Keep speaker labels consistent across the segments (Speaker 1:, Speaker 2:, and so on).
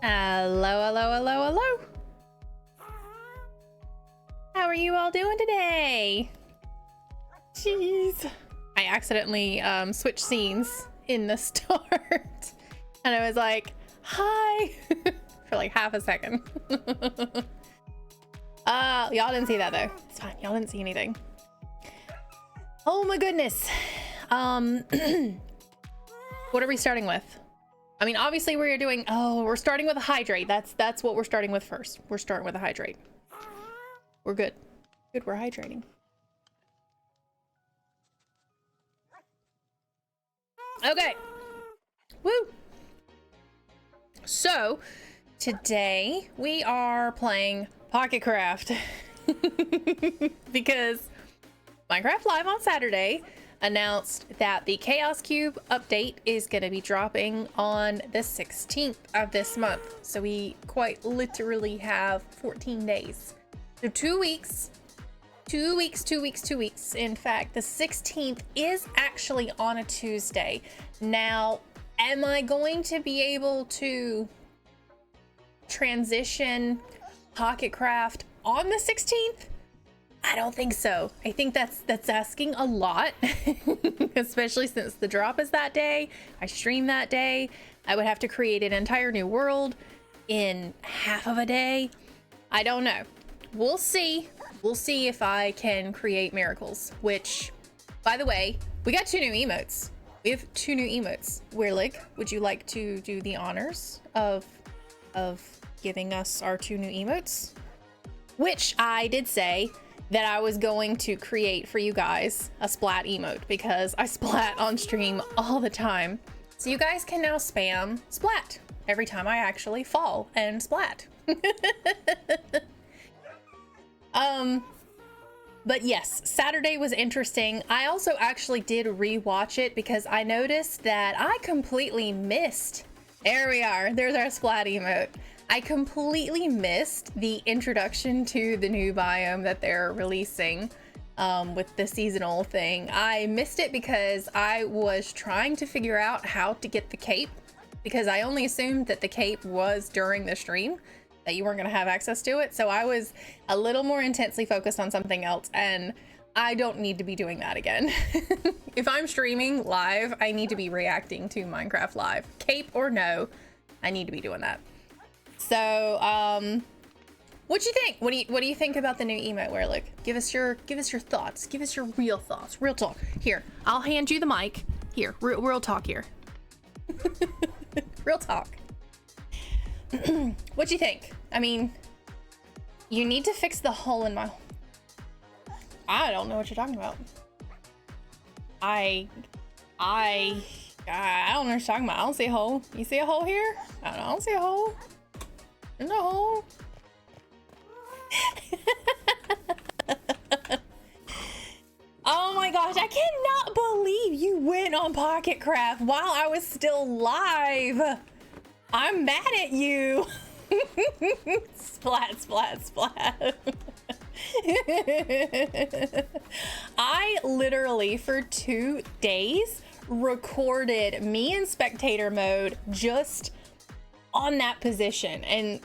Speaker 1: Hello, hello, hello, hello. How are you all doing today? Jeez. I accidentally switched scenes in the start. And I was like, hi, for like half a second. Y'all didn't see that though. It's fine, y'all didn't see anything. Oh my goodness. What are we starting with? I mean, obviously we're doing, we're starting with a hydrate. That's what we're starting with first. We're starting with a hydrate. We're good. Good, we're hydrating. Okay. Woo. So, today we are playing Pocket Craft. Because Minecraft Live on Saturday announced that the Chaos Cube update is going to be dropping on the 16th of this month. So we quite literally have 14 days. So 2 weeks. 2 weeks, 2 weeks, 2 weeks. In fact, the 16th is actually on a Tuesday. Now, am I going to be able to transition Pocket Craft on the 16th? I don't think so. I think that's asking a lot, especially since the drop is that day. I stream that day. I would have to create an entire new world in half of a day. I don't know. We'll see. We'll see if I can create miracles, which, by the way, we got 2 new emotes. We have 2 new emotes. Weirlig, would you like to do the honors of giving us our 2 new emotes? Which I did say that I was going to create for you guys a splat emote because I splat on stream all the time. So you guys can now spam splat every time I actually fall and splat. But yes, Saturday was interesting. I also actually did rewatch it because I noticed that I completely missed. There we are. There's our splat emote. I completely missed the introduction to the new biome that they're releasing with the seasonal thing. I missed it because I was trying to figure out how to get the cape because I only assumed that the cape was during the stream, that you weren't going to have access to it. So I was a little more intensely focused on something else, and I don't need to be doing that again. If I'm streaming live, I need to be reacting to Minecraft Live. Cape or no, I need to be doing that. So, what do you think? What do you think about the new emote, Weirlig? Give us your thoughts. Give us your real thoughts. Real talk. Here, I'll hand you the mic. Here, real talk here. Real talk. What do you think? I mean, you need to fix the hole in my... I don't know what you're talking about. I don't know what you're talking about. I don't see a hole. You see a hole here? I don't see a hole. There's no hole. Oh my gosh, I cannot believe you went on Pocket Craft while I was still live. I'm mad at you. Splat, splat, splat. I literally for 2 days recorded me in spectator mode just on that position, and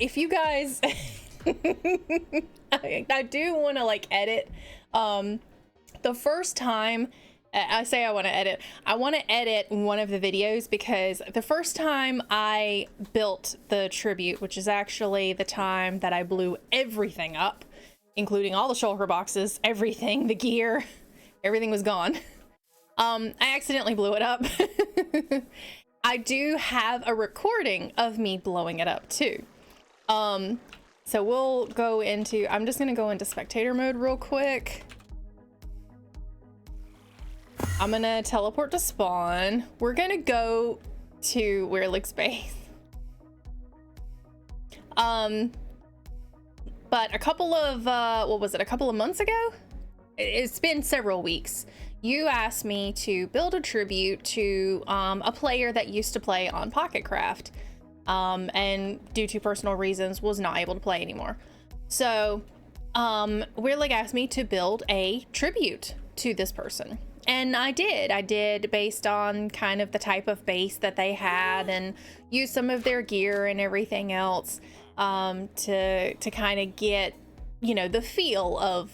Speaker 1: if you guys I do want to like edit the first time I say I want to edit, I want to edit one of the videos because the first time I built the tribute, which is actually the time that I blew everything up, including all the shulker boxes, everything, the gear, everything was gone. I accidentally blew it up. I do have a recording of me blowing it up too. So we'll go into, I'm just gonna go into spectator mode real quick. I'm gonna teleport to spawn. We're gonna go to Weirlig's base. But a couple of, what was it? A couple of months ago? It's been several weeks. You asked me to build a tribute to a player that used to play on Pocket Craft, and due to personal reasons was not able to play anymore. So Weirlig asked me to build a tribute to this person, And I did based on kind of the type of base that they had, and used some of their gear and everything else to kind of get, you know, the feel of,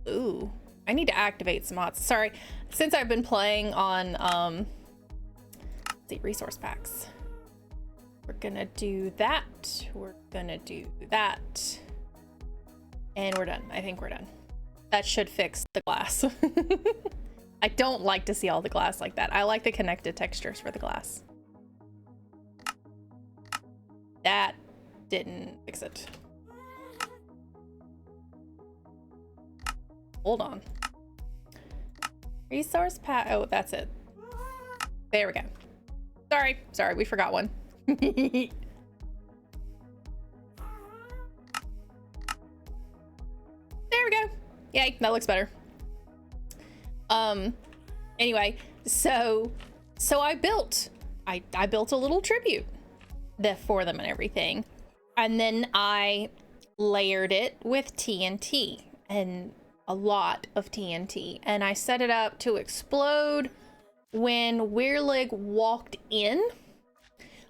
Speaker 1: ooh, I need to activate some mods. Sorry, since I've been playing on, let's see, resource packs. We're gonna do that. We're gonna do that. And we're done. I think we're done. That should fix the glass. I don't like to see all the glass like that. I like the connected textures for the glass. That didn't fix it. Hold on. Resource pack. Oh, that's it. There we go. Sorry, we forgot one. There we go. Yay, that looks better. Anyway, so I built a little tribute for them and everything. And then I layered it with TNT, and a lot of TNT, and I set it up to explode when Weirlig walked in.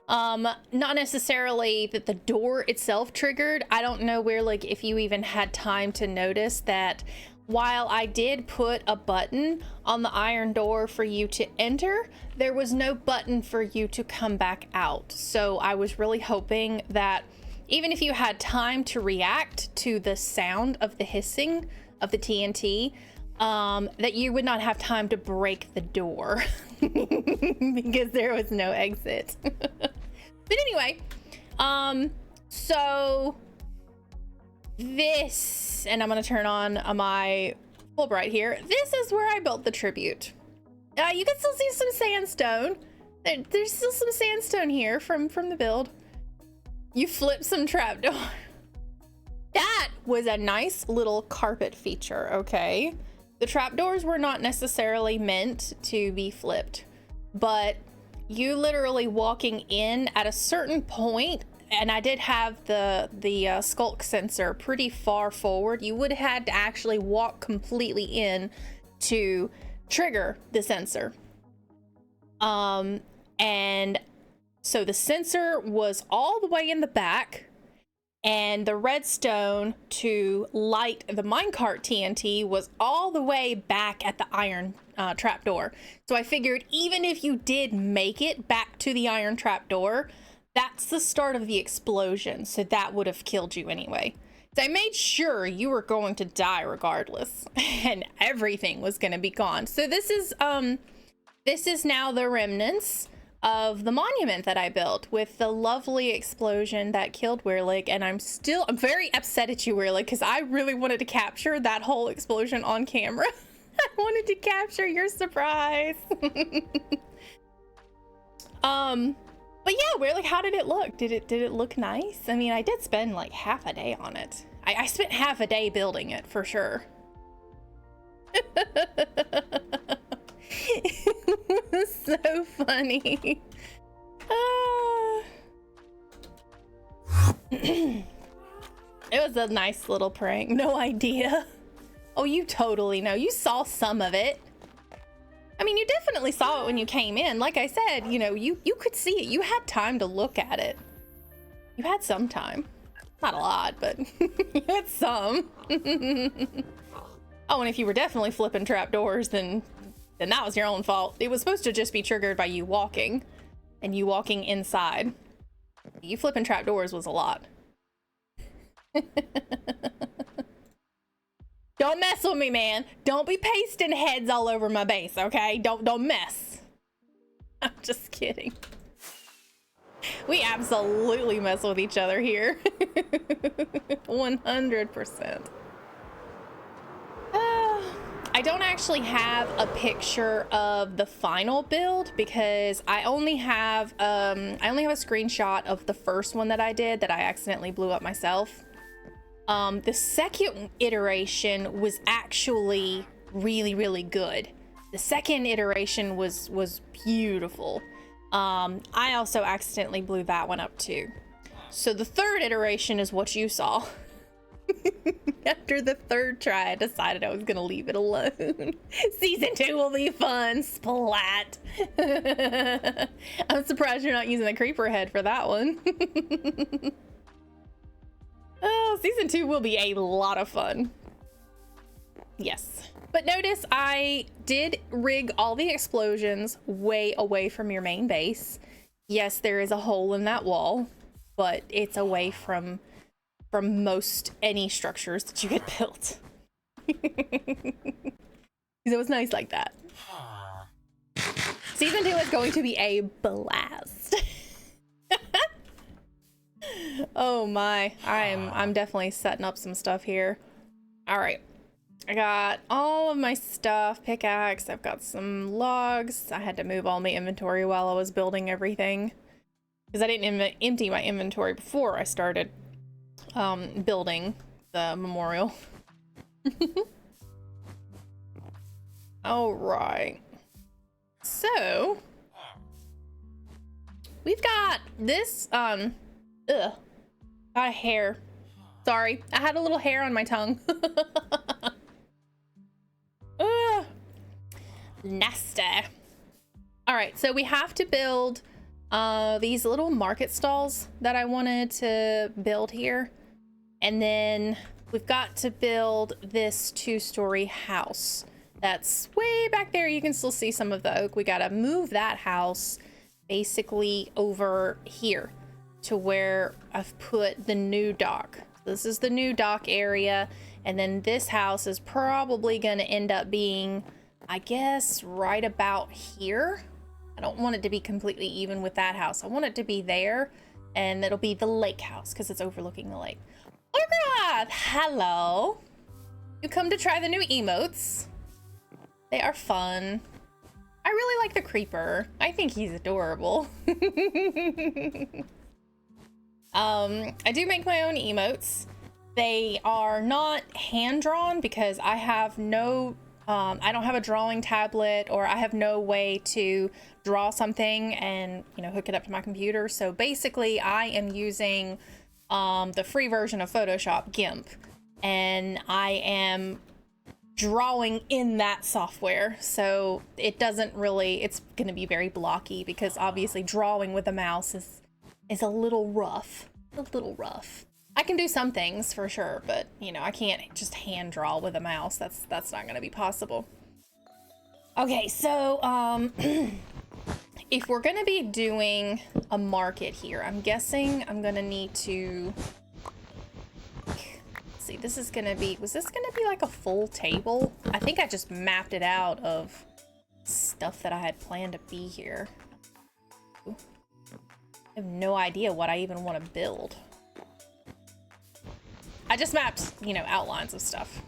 Speaker 1: Not necessarily that the door itself triggered. I don't know, Weirlig, if you even had time to notice that while I did put a button on the iron door for you to enter, there was no button for you to come back out. So I was really hoping that even if you had time to react to the sound of the hissing of the TNT, that you would not have time to break the door because there was no exit. But anyway, so this, and I'm gonna turn on my Fulbright here. This is where I built the tribute. You can still see some sandstone. There's still some sandstone here from the build. You flip some trapdoor. That was a nice little carpet feature, okay? The trapdoors were not necessarily meant to be flipped, but you literally walking in at a certain point, and I did have the skulk sensor pretty far forward. You would have had to actually walk completely in to trigger the sensor. And so the sensor was all the way in the back, and the redstone to light the minecart TNT was all the way back at the iron trapdoor. So I figured even if you did make it back to the iron trapdoor, that's the start of the explosion. So that would have killed you anyway. So I made sure you were going to die regardless, and everything was going to be gone. So this is now the remnants of the monument that I built with the lovely explosion that killed Weirlig. And I'm very upset at you, Weirlig, because I really wanted to capture that whole explosion on camera. I wanted to capture your surprise. But yeah, Weirlig, how did it look? Did it look nice? I mean, I did spend like half a day on it. I spent half a day building it for sure. It was so funny. It was a nice little prank. No idea. Oh, you totally know. You saw some of it. I mean, you definitely saw it when you came in. Like I said, you know, you could see it. You had time to look at it. You had some time. Not a lot, but you had some. Oh, and if you were definitely flipping trapdoors, then that was your own fault. It was supposed to just be triggered by you walking, and you walking inside. You flipping trapdoors was a lot. Don't mess with me, man. Don't be pasting heads all over my base, okay? Don't mess. I'm just kidding. We absolutely mess with each other here. 100%. I don't actually have a picture of the final build because I only have a screenshot of the first one that I did that I accidentally blew up myself. The second iteration was actually really, really good. The second iteration was beautiful. I also accidentally blew that one up too. So the third iteration is what you saw. After the third try, I decided I was gonna leave it alone. Season 2 will be fun. Splat. I'm surprised you're not using the creeper head for that one. Oh, season 2 will be a lot of fun. Yes. But notice I did rig all the explosions way away from your main base. Yes, there is a hole in that wall, but it's away from most any structures that you get built. So it's nice like that. Season 2 is going to be a blast. Oh my, I'm definitely setting up some stuff here. All right, I got all of my stuff, pickaxe, I've got some logs. I had to move all my inventory while I was building everything because I didn't empty my inventory before I started building the memorial. All right, so we've got this got a hair. Sorry, I had a little hair on my tongue. Nasty. All right, so we have to build these little market stalls that I wanted to build here. And then we've got to build this 2-story house. That's way back there. You can still see some of the oak. We got to move that house basically over here to where I've put the new dock. This is the new dock area. And then this house is probably going to end up being, I guess, right about here. I don't want it to be completely even with that house. I want it to be there, and it'll be the lake house because it's overlooking the lake. Orgrath, hello. You come to try the new emotes. They are fun. I really like the creeper. I think he's adorable. I do make my own emotes. They are not hand-drawn because I have no, I don't have a drawing tablet, or I have no way to draw something and, you know, hook it up to my computer. So basically I am using the free version of Photoshop, GIMP, and I am drawing in that software. So it doesn't really, it's going to be very blocky because obviously drawing with a mouse is a little rough. I can do some things for sure, but you know, I can't just hand draw with a mouse. That's not going to be possible. Okay, so if we're going to be doing a market here, I'm guessing I'm going to need to see. This is going to be, was this going to be like a full table? I think I just mapped it out of stuff that I had planned to be here. Ooh. I have no idea what I even want to build. I just mapped, you know, outlines of stuff.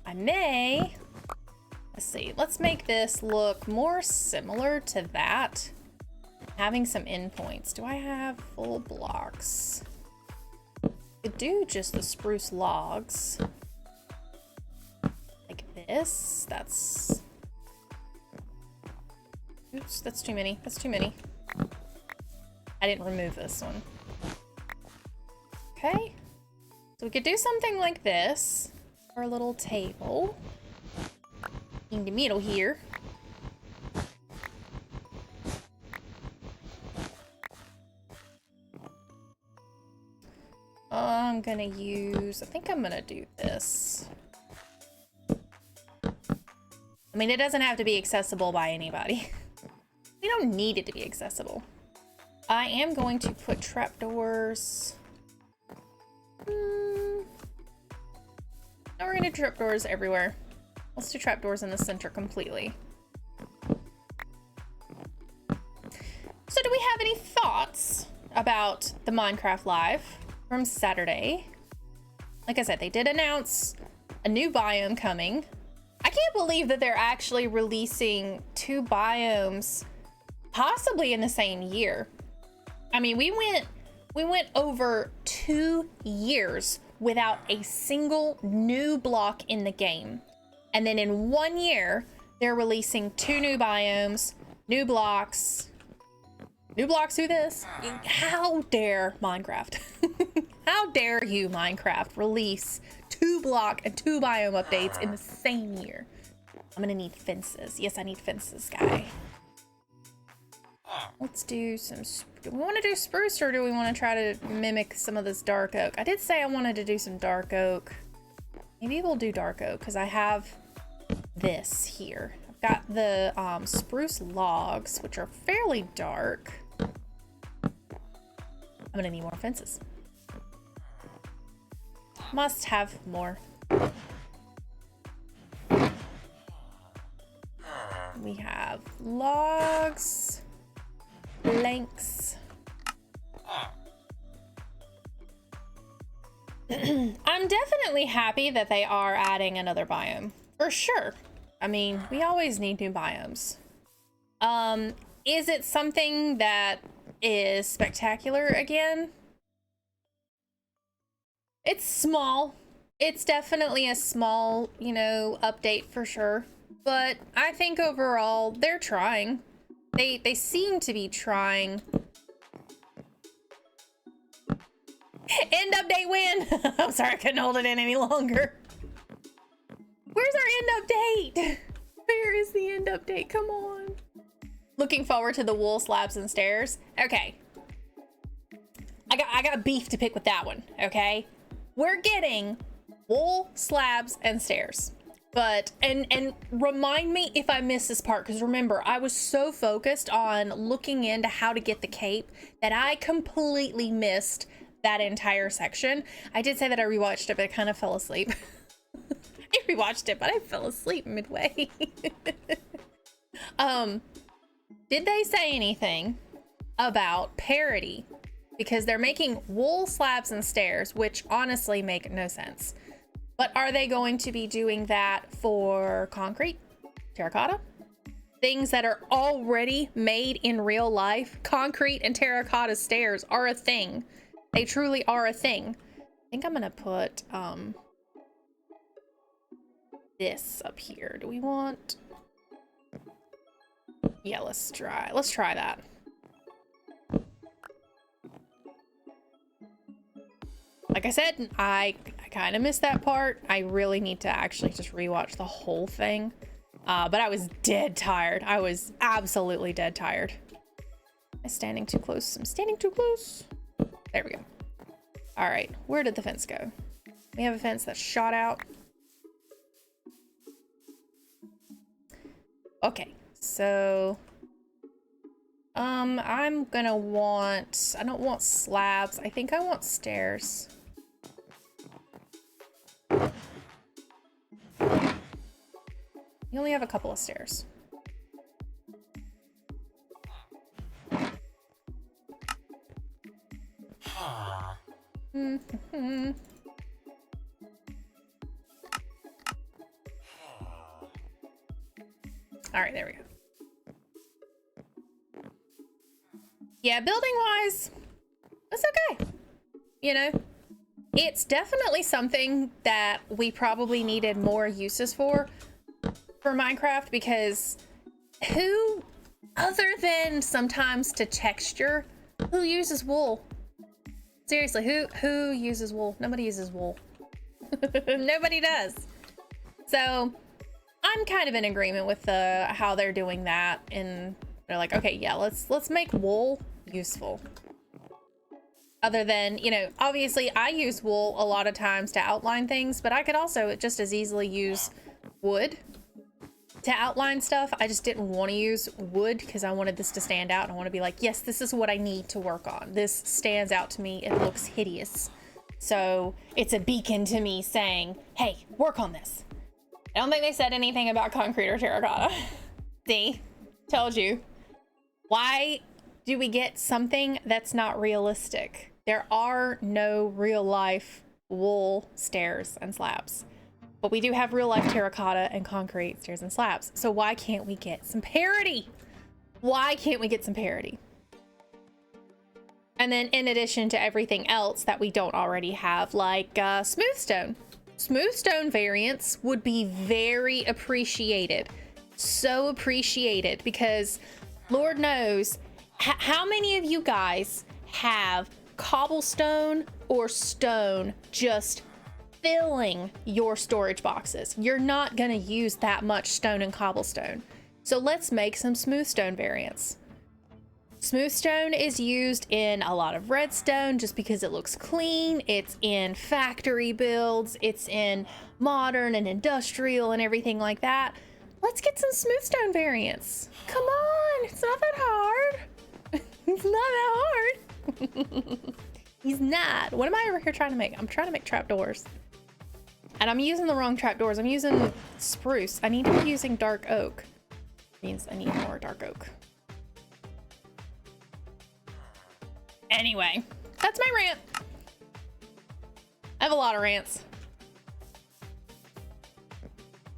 Speaker 1: I may, let's see, let's make this look more similar to that. Having some endpoints. Do I have full blocks? I could do just the spruce logs. Like this. That's... Oops, that's too many. That's too many. I didn't remove this one. Okay. So we could do something like this for a little table in the middle here. I'm gonna use, I think I'm gonna do this. I mean, it doesn't have to be accessible by anybody. We don't need it to be accessible. I am going to put trapdoors. No, we're gonna do trapdoors everywhere. Let's do trapdoors in the center completely. So do we have any thoughts about the Minecraft Live from Saturday? Like I said, they did announce a new biome coming. I can't believe that they're actually releasing 2 biomes possibly in the same year. I mean, we went over 2 years without a single new block in the game. And then in 1 year, they're releasing 2 new biomes, new blocks. New blocks do this. How dare Minecraft? How dare you, Minecraft, release 2 block and 2 biome updates in the same year? I'm gonna need fences. Yes, I need fences, guy. Let's do some... Do we want to do spruce or do we want to try to mimic some of this dark oak? I did say I wanted to do some dark oak. Maybe we'll do dark oak because I have this here. I've got the spruce logs, which are fairly dark. I'm gonna need more fences. Must have more. We have logs, planks. I'm definitely happy that they are adding another biome. For sure. I mean, we always need new biomes. Is it something that is spectacular again? It's small. It's definitely a small, you know, update for sure. But I think overall they're trying. They seem to be trying. End update win. I'm sorry, I couldn't hold it in any longer. Where's our end update? Where is the end update? Come on. Looking forward to the wool slabs and stairs. Okay. I got beef to pick with that one, okay? We're getting wool slabs and stairs. But and remind me if I missed this part, because remember, I was so focused on looking into how to get the cape that I completely missed that entire section. I did say that I rewatched it, but I kind of fell asleep. I rewatched it, but I fell asleep midway. Did they say anything about parity? Because they're making wool slabs and stairs, which honestly make no sense. But are they going to be doing that for concrete, terracotta? Things that are already made in real life. Concrete and terracotta stairs are a thing. They truly are a thing. I think I'm gonna put this up here. Do we want... Yeah, let's try that. Like I said, I kind of missed that part. I really need to actually just rewatch the whole thing. But I was dead tired. I was absolutely dead tired. I'm standing too close. I'm standing too close. There we go. All right, where did the fence go? We have a fence that shot out. Okay, so I'm gonna want... I don't want slabs. I think I want stairs. You only have a couple of stairs. All right, there we go. Yeah, building wise, it's okay. You know, it's definitely something that we probably needed more uses for Minecraft, because who, other than sometimes to texture, who uses wool? Seriously, who uses wool? Nobody uses wool. Nobody does. So I'm kind of in agreement with how they're doing that, and they're like, okay, yeah, let's make wool useful. Other than, you know, obviously I use wool a lot of times to outline things, but I could also just as easily use wood to outline stuff. I just didn't want to use wood because I wanted this to stand out. And I want to be like, yes, this is what I need to work on. This stands out to me. It looks hideous. So it's a beacon to me saying, hey, work on this. I don't think they said anything about concrete or terracotta. See, told you. Why do we get something that's not realistic? There are no real life wool stairs and slabs. But we do have real life terracotta and concrete stairs and slabs. So why can't we get some parity? Why can't we get some parity? And then in addition to everything else that we don't already have, like smooth stone. Smooth stone variants would be very appreciated. So appreciated, because Lord knows How many of you guys have cobblestone or stone just filling your storage boxes? You're not gonna use that much stone and cobblestone. So let's make some smooth stone variants. Smooth stone is used in a lot of redstone just because it looks clean. It's in factory builds, it's in modern and industrial and everything like that. Let's get some smooth stone variants. Come on, it's not that hard. It's not that hard. He's not. What am I over here trying to make? I'm trying to make trapdoors. And I'm using the wrong trapdoors. I'm using spruce. I need to be using dark oak. Means I need more dark oak. Anyway, that's my rant. I have a lot of rants.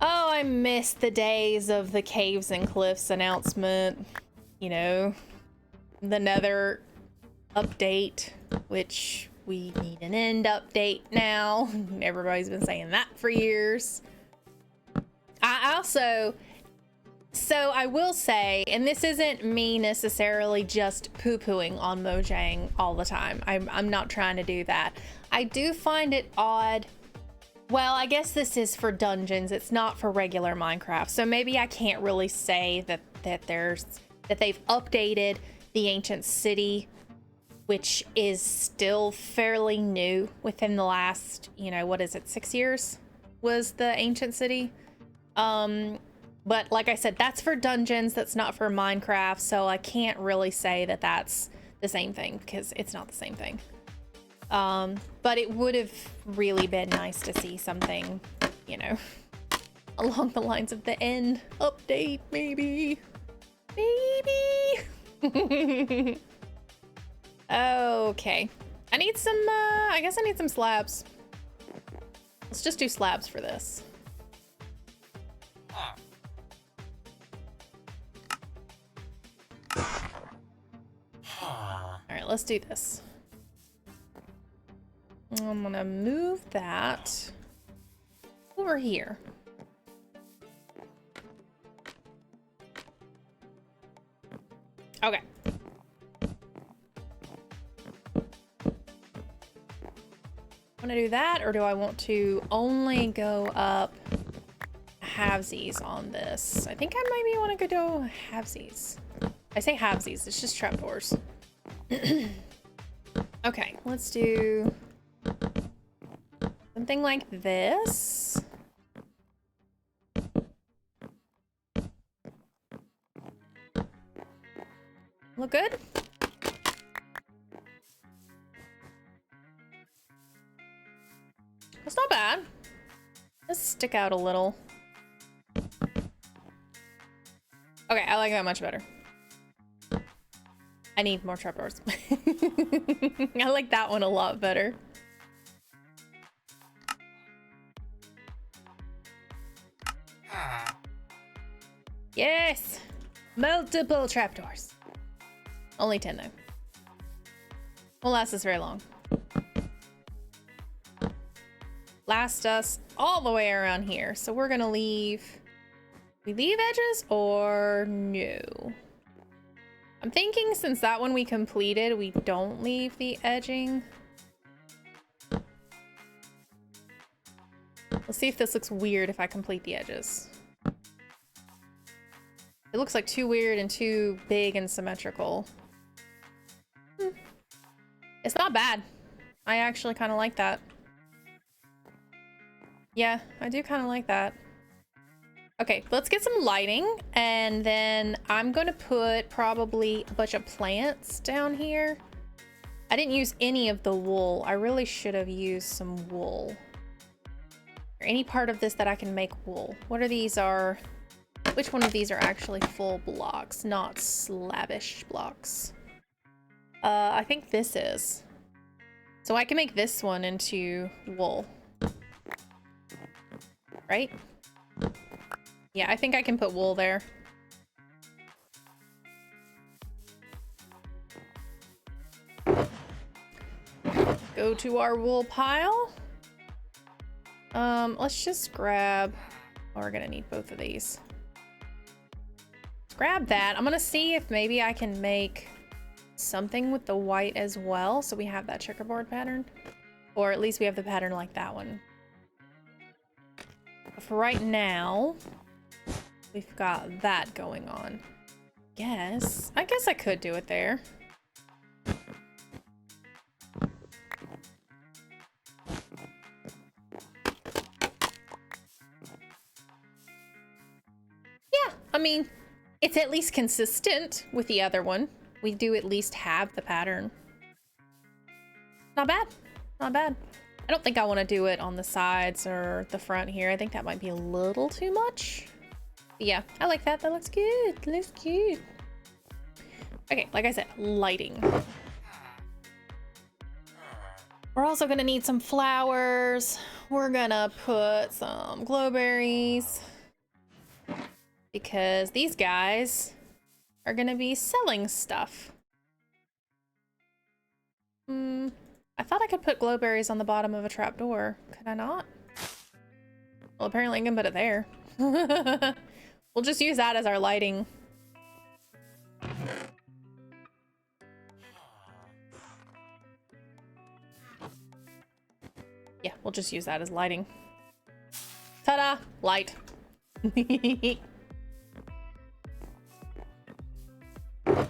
Speaker 1: Oh, I miss the days of the Caves and Cliffs announcement. You know, the Nether update, which we need an end update now. Everybody's been saying that for years. I will say, and this isn't me necessarily just poo-pooing on Mojang all the time. I'm not trying to do that. I do find it odd. Well, I guess this is for dungeons. It's not for regular Minecraft. So maybe I can't really say that they've updated the ancient city, which is still fairly new within the last, you know, what is it, 6 years was the ancient city. But like I said, that's for dungeons, that's not for Minecraft, so I can't really say that that's the same thing because it's not the same thing. But it would have really been nice to see something, you know, along the lines of the end update, maybe. Okay. I need some, I guess I need some slabs. Let's just do slabs for this. All right, let's do this. I'm gonna move that over here. Okay. Want to do that, or do I want to only go up halvesies on this? I think I maybe want to go halvesies. I say halvesies, it's just trapdoors. Okay, let's do something like this. Look good? That's not bad. Let's stick out a little. Okay, I like that much better. I need more trapdoors. I like that one a lot better. Yes! Multiple trapdoors. Only 10 though. Won't last us very long. Last us all the way around here. So we're gonna leave... We leave edges or no? I'm thinking since that one we completed, we don't leave the edging. Let's see if this looks weird if I complete the edges. It looks like too weird and too big and symmetrical. It's not bad. I actually kind of like that. Yeah, I do kind of like that. Okay, let's get some lighting, and then I'm gonna put probably a bunch of plants down here. I didn't use any of the wool. I really should have used some wool. Or any part of this that I can make wool. What are these are... Which one of these are actually full blocks, not slabish blocks? I think this is. So I can make this one into wool. Right? Yeah, I think I can put wool there. Go to our wool pile. Let's just grab... Oh, we're gonna need both of these. Let's grab that. I'm gonna see if maybe I can make something with the white as well, so we have that checkerboard pattern. Or at least we have the pattern like that one. But for right now, we've got that going on. I guess I could do it there. Yeah, I mean, it's at least consistent with the other one. We do at least have the pattern. Not bad, not bad. I don't think I want to do it on the sides or the front here. I think that might be a little too much. But yeah, I like that. That looks good. Looks good. Okay, like I said, lighting. We're also gonna need some flowers. We're gonna put some glowberries because these guys are gonna be selling stuff. I thought I could put glowberries on the bottom of a trapdoor. Could I not? Well, apparently I can put it there. We'll just use that as our lighting. Yeah, we'll just use that as lighting. Ta-da! Light.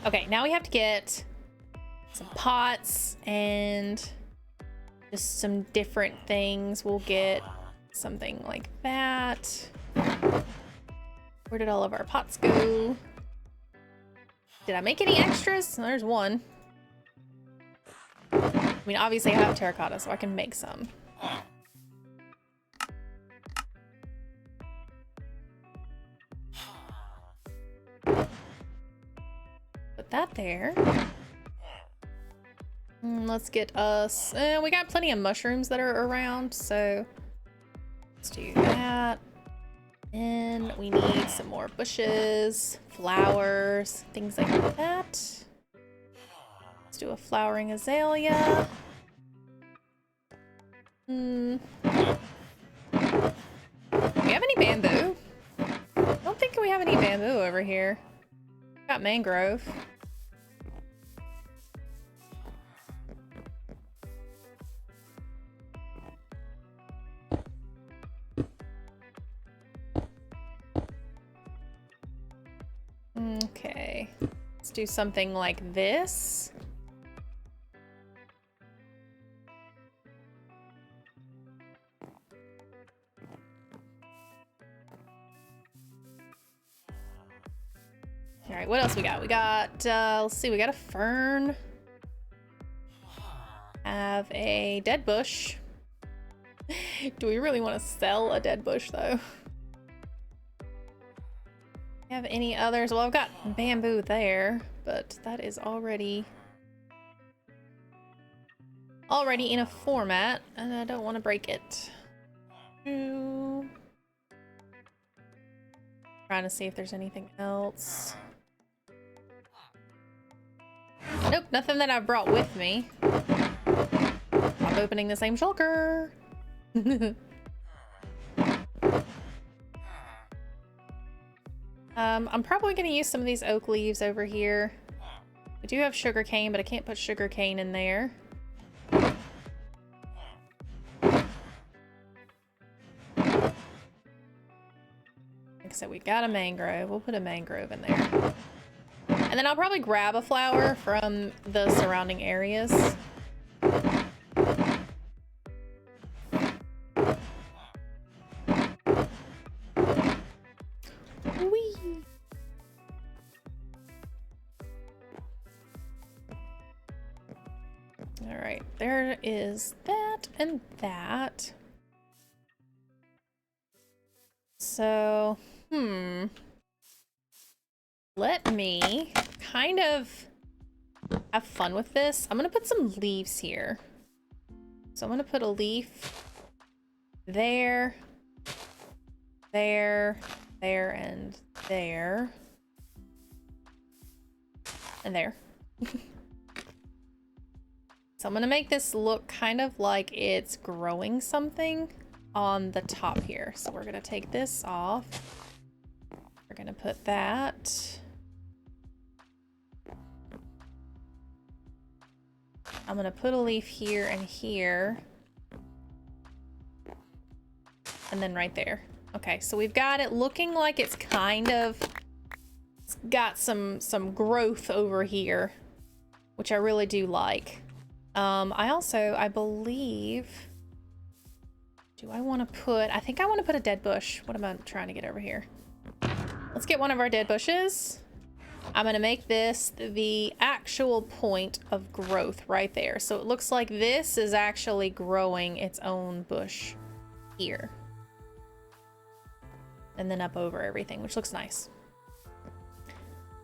Speaker 1: Okay, now we have to get some pots and just some different things. We'll get something like that. Where did all of our pots go? Did I make any extras? There's one. I mean, obviously I have terracotta, so I can make some. Put that there. Let's get us... we got plenty of mushrooms that are around, so let's do that. And we need some more bushes, flowers, things like that. Let's do a flowering azalea. Do we have any bamboo? I don't think we have any bamboo over here. Got mangrove. Okay, let's do something like this. All right, what else we got? We got, let's see, we got a fern. Have a dead bush. Do we really want to sell a dead bush though? Have any others? Well, I've got bamboo there, but that is already in a format, and I don't want to break it. Trying to see if there's anything else. Nope, nothing that I've brought with me. I'm opening the same shulker. I'm probably going to use some of these oak leaves over here. I do have sugar cane, but I can't put sugar cane in there. Like I said, we got a mangrove. We'll put a mangrove in there. And then I'll probably grab a flower from the surrounding areas. Alright, there is that and that. So, let me kind of have fun with this. I'm gonna put some leaves here. So I'm gonna put a leaf there, there, there, and there. And there. So I'm gonna make this look kind of like it's growing something on the top here. So we're gonna take this off. We're gonna put that. I'm gonna put a leaf here and here. And then right there. Okay, so we've got it looking like it's kind of got some growth over here, which I really do like. I believe, do I want to put, I think I want to put a dead bush. What am I trying to get over here? Let's get one of our dead bushes. I'm going to make this the actual point of growth right there. So it looks like this is actually growing its own bush here. And then up over everything, which looks nice.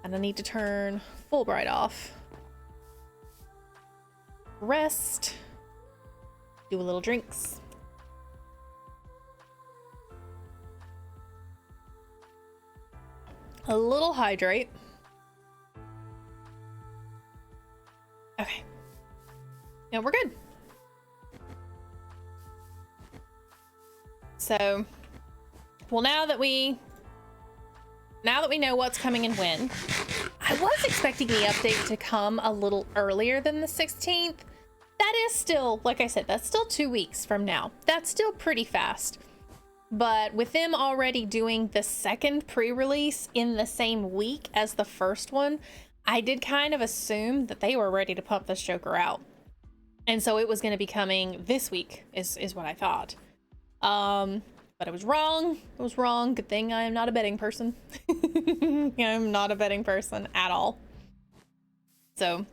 Speaker 1: And I need to turn Fulbright off. Rest. Do a little drinks. A little hydrate. Okay. Now we're good. So, well, now that we know what's coming and when, I was expecting the update to come a little earlier than the 16th. That is still, like I said, that's still 2 weeks from now. That's still pretty fast. But with them already doing the second pre-release in the same week as the first one, I did kind of assume that they were ready to pump this Joker out. And so it was going to be coming this week is what I thought. But I was wrong. I was wrong. Good thing I am not a betting person. I'm not a betting person at all. So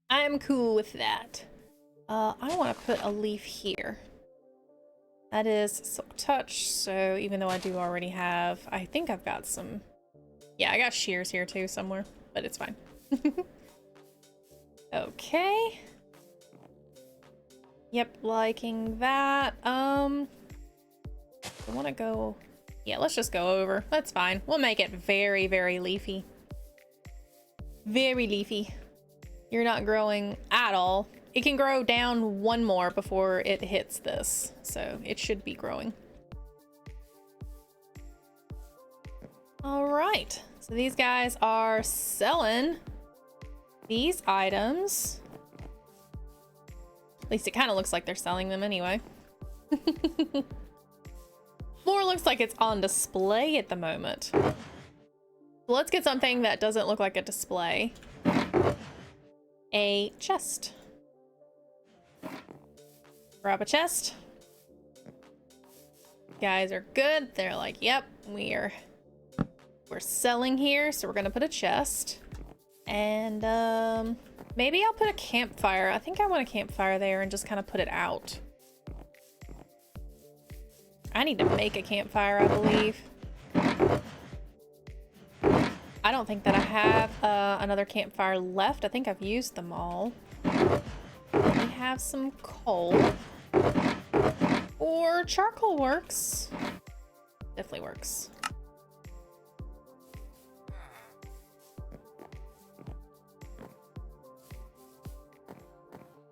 Speaker 1: I am cool with that. I want to put a leaf here. That is Silk Touch. So even though I do already have, I think I've got some, yeah, I got shears here too somewhere, but it's fine. Okay. Yep, liking that. I want to go, yeah, let's just go over. That's fine. We'll make it very, very leafy. Very leafy. You're not growing at all. It can grow down one more before it hits this, so it should be growing. All right, so these guys are selling these items. At least it kind of looks like they're selling them anyway. More looks like it's on display at the moment. Let's get something that doesn't look like a display. A chest. Grab a chest. Guys are good. They're like, yep, we're selling here, so we're gonna put a chest. And maybe I'll put a campfire. I think I want a campfire there and just kind of put it out. I need to make a campfire, I believe. I don't think that I have another campfire left. I think I've used them all. We have some coal. Or charcoal works. Definitely works.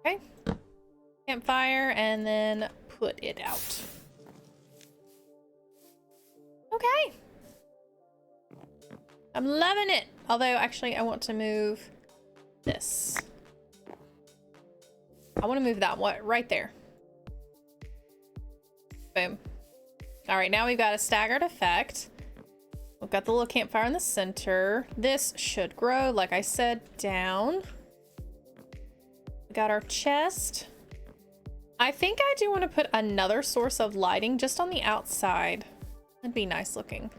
Speaker 1: Okay. Campfire and then put it out. Okay. I'm loving it. Although, actually, I want to move this. I want to move that one right there. Boom. All right, now we've got a staggered effect. We've got the little campfire in the center. This should grow, like I said, down. We got our chest. I think I do want to put another source of lighting just on the outside. That'd be nice looking.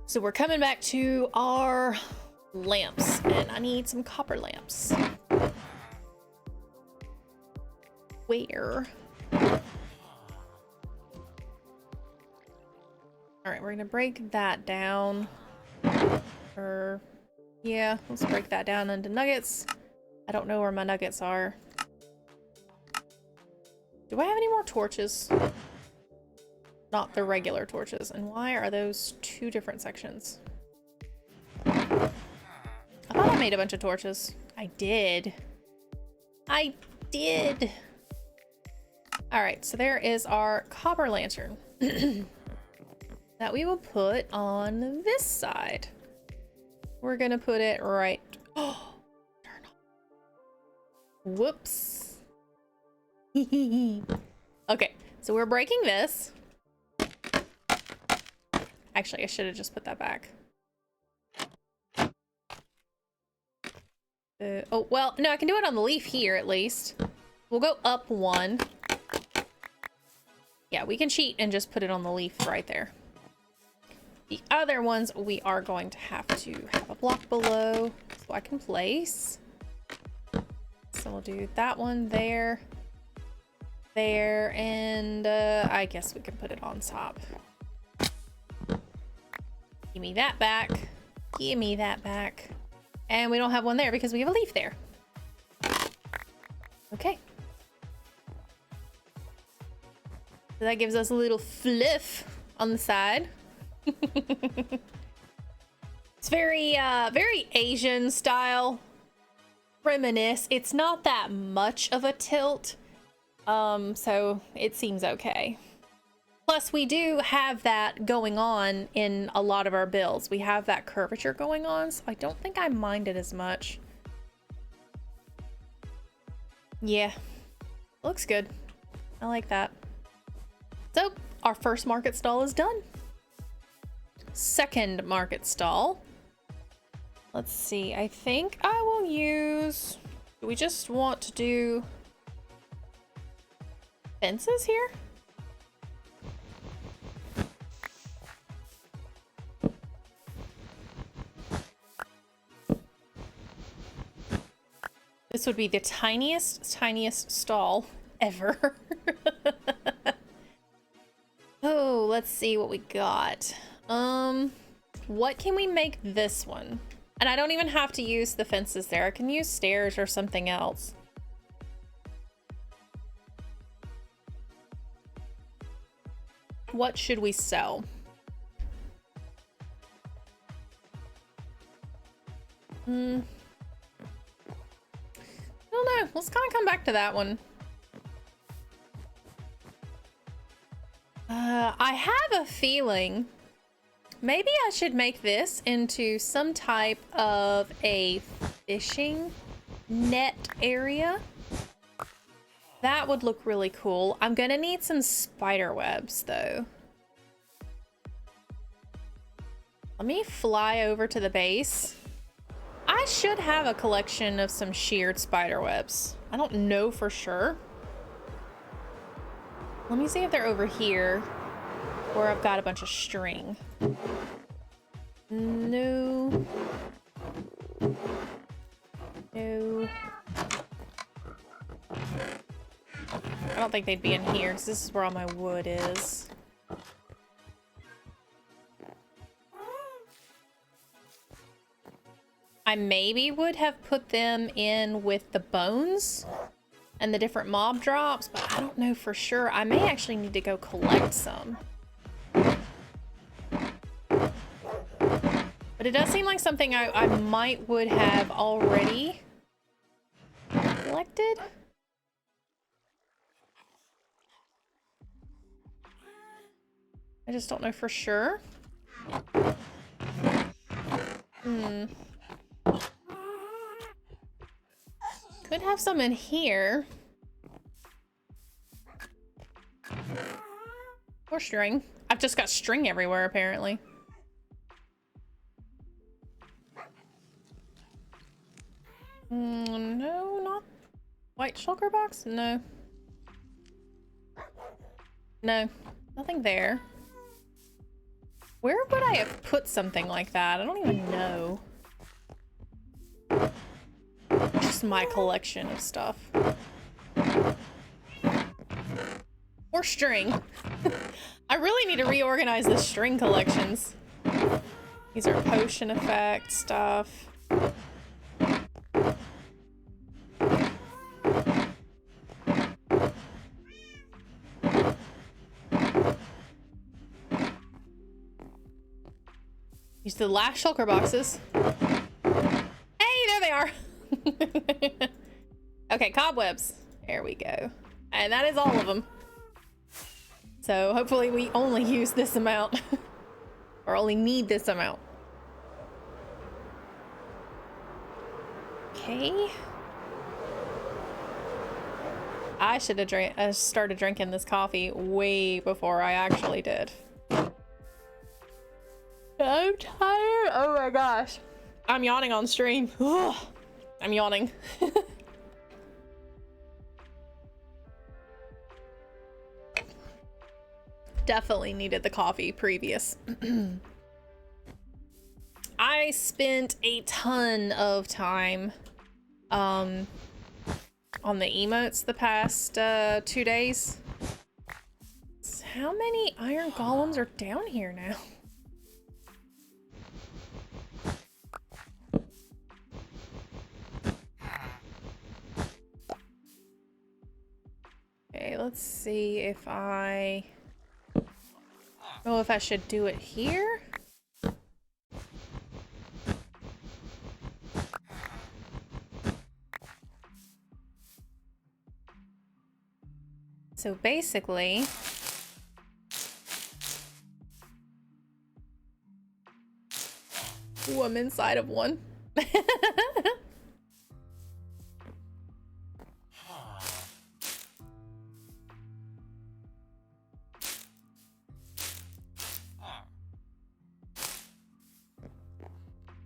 Speaker 1: So we're coming back to our lamps, and I need some copper lamps. Where? All right, we're gonna break that down. Or, yeah, let's break that down into nuggets. I don't know where my nuggets are. Do I have any more torches? Not the regular torches. And why are those two different sections? I thought I made a bunch of torches. I did. I did. All right, so there is our copper lantern that we will put on this side. We're gonna put it right. Oh, turn on. Whoops. Okay, so we're breaking this. Actually, I should have just put that back. Oh, well, no, I can do it on the leaf here at least. We'll go up one. Yeah, we can cheat and just put it on the leaf right there. The other ones, we are going to have a block below so I can place. So we'll do that one there, there, and I guess we can put it on top. Give me that back. Give me that back. And we don't have one there because we have a leaf there. Okay. So that gives us a little fluff on the side. It's very, very Asian style. Reminisce. It's not that much of a tilt. So it seems okay. Plus, we do have that going on in a lot of our builds. We have that curvature going on, so I don't think I mind it as much. Yeah, looks good. I like that. So, our first market stall is done. Second market stall. Let's see, I think I will use... Do we just want to do fences here? This would be the tiniest stall ever. Oh, let's see what we got. What can we make this one? And I don't even have to use the fences there. I can use stairs or something else. What should we sell? I don't know. Let's kind of come back to that one. I have a feeling maybe I should make this into some type of a fishing net area. That would look really cool. I'm gonna need some spider webs though. Let me fly over to the base. I should have a collection of some sheared spider webs. I don't know for sure. Let me see if they're over here or I've got a bunch of string. No. No. I don't think they'd be in here because this is where all my wood is. I maybe would have put them in with the bones and the different mob drops, but I don't know for sure. I may actually need to go collect some. But it does seem like something I might would have already collected. I just don't know for sure. Could have some in here. Or string. I've just got string everywhere, apparently. No, not white shulker box? No. No, nothing there. Where would I have put something like that? I don't even know. Just my collection of stuff. Or string. I really need to reorganize the string collections. These are potion effect stuff. Use the last shulker boxes. Hey, there they are. Okay, cobwebs. There we go. And that is all of them. So hopefully we only use this amount. Or only need this amount. Okay. I should have started drinking this coffee way before I actually did. I'm tired. Oh my gosh. I'm yawning on stream. Ugh. I'm yawning. Definitely needed the coffee previous. I spent a ton of time on the emotes the past 2 days. How many iron golems are down here now? Okay, let's see if I know if I should do it here. So basically, ooh, I'm inside of one.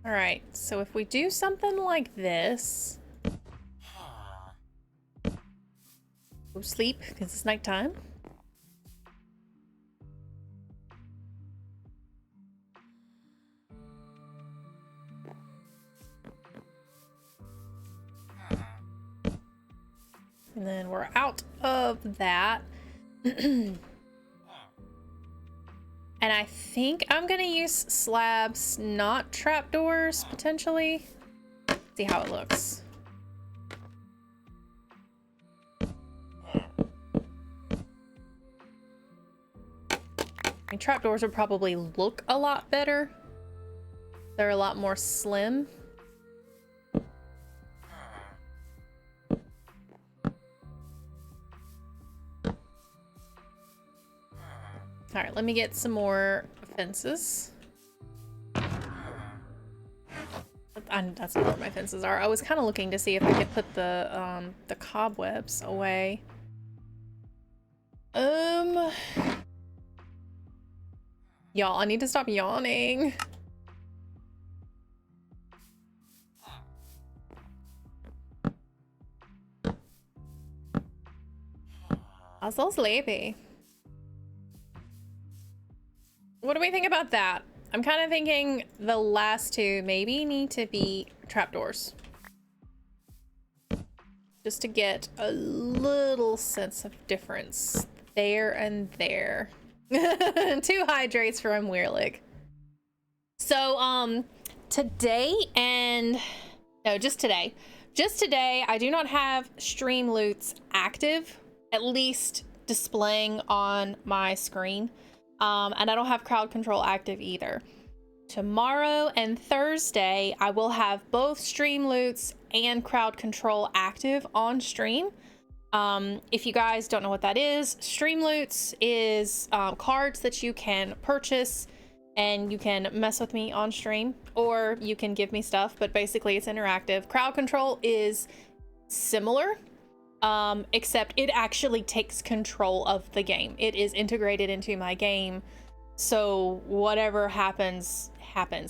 Speaker 1: All right, so if we do something like this, go sleep because it's nighttime. And then we're out of that. And I think I'm gonna use slabs, not trapdoors, potentially. See how it looks. I mean, trapdoors would probably look a lot better. They're a lot more slim. All right, let me get some more fences. That's not where my fences are. I was kind of looking to see if I could put the cobwebs away. Y'all, I need to stop yawning. I'm so sleepy. What do we think about that? I'm kind of thinking the last two maybe need to be trapdoors. Just to get a little sense of difference there and there. 2 hydrates from Weirlig. So, today and... No, just today. Just today, I do not have Streamloots active, at least displaying on my screen. And I don't have crowd control active either. Tomorrow and Thursday, I will have both Streamloots and crowd control active on stream. If you guys don't know what that is, Streamloots is cards that you can purchase and you can mess with me on stream, or you can give me stuff, but basically it's interactive. Crowd control is similar, except it actually takes control of the game. It is integrated into my game, so whatever happens,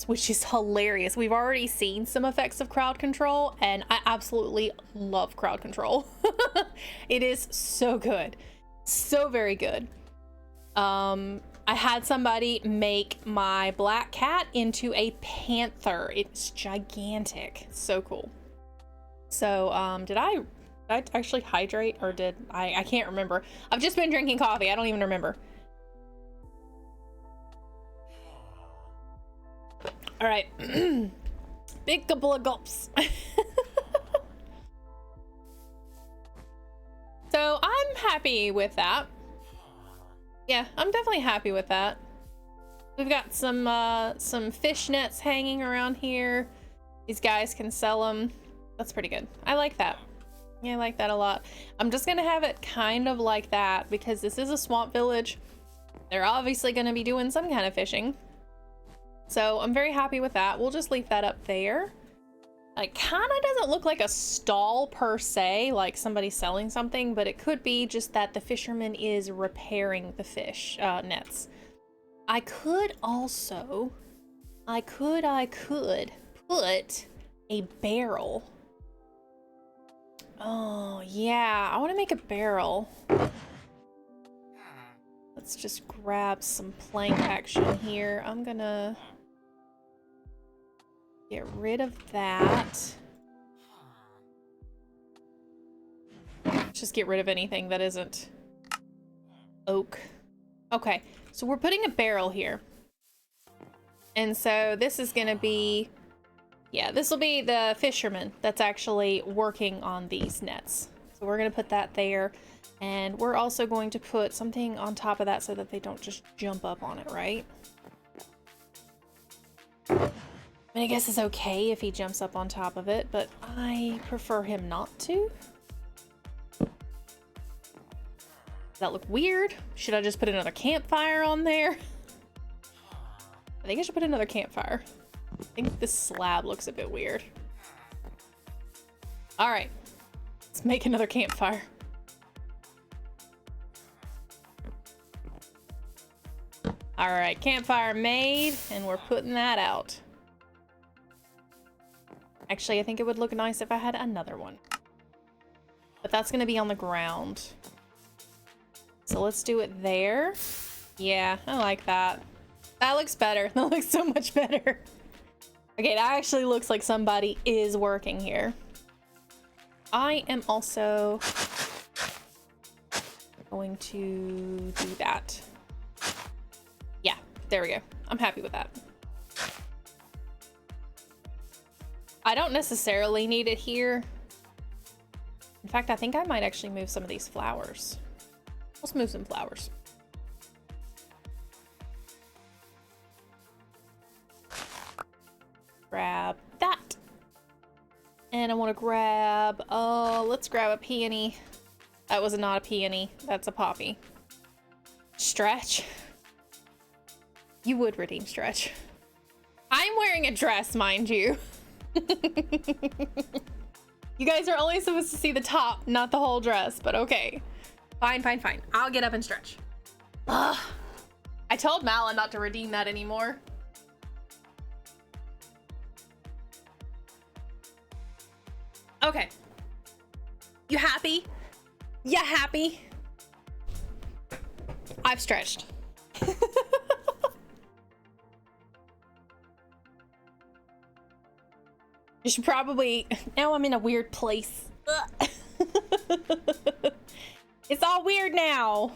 Speaker 1: which is hilarious. We've already seen some effects of crowd control, and I absolutely love crowd control. It is so good. So very good. I had somebody make my black cat into a panther. It's gigantic. It's so cool. So, did I actually hydrate, or did I can't remember. I've just been drinking coffee. I don't even remember. All right. Big couple of gulps. So I'm happy with that. Yeah, I'm definitely happy with that. We've got some fish nets hanging around here. These guys can sell them. That's pretty good. I like that. Yeah, I like that a lot. I'm just gonna have it kind of like that because this is a swamp village. They're obviously gonna be doing some kind of fishing. So I'm very happy with that. We'll just leave that up there. It kind of doesn't look like a stall per se, like somebody selling something, but it could be just that the fisherman is repairing the fish nets. I could also, I could put a barrel. Oh yeah, I want to make a barrel. Let's just grab some plank action here. I'm gonna get rid of that. Just get rid of anything that isn't oak. Okay, so we're putting a barrel here. And so this is gonna be, yeah, this will be the fisherman that's actually working on these nets. So we're gonna put that there. And we're also going to put something on top of that so that they don't just jump up on it, right? I guess it's okay if he jumps up on top of it, but I prefer him not to. Does that look weird? Should I just put another campfire on there? I think I should put another campfire. I think this slab looks a bit weird. All right, let's make another campfire. All right, campfire made, and we're putting that out. Actually, I think it would look nice if I had another one. But that's gonna be on the ground. So let's do it there. Yeah, I like that. That looks better. That looks so much better. Okay, that actually looks like somebody is working here. I am also going to do that. Yeah, there we go. I'm happy with that. I don't necessarily need it here. In fact, I think I might actually move some of these flowers. Let's move some flowers. Grab that. And I want to grab, let's grab a peony. That was not a peony. That's a poppy. Stretch. You would redeem Stretch. I'm wearing a dress, mind you. You guys are only supposed to see the top, not the whole dress, but okay. Fine, fine, fine. I'll get up and stretch. Ugh. I told Mala not to redeem that anymore. Okay. You happy? You happy? I've stretched. You should probably... Now I'm in a weird place. It's all weird now.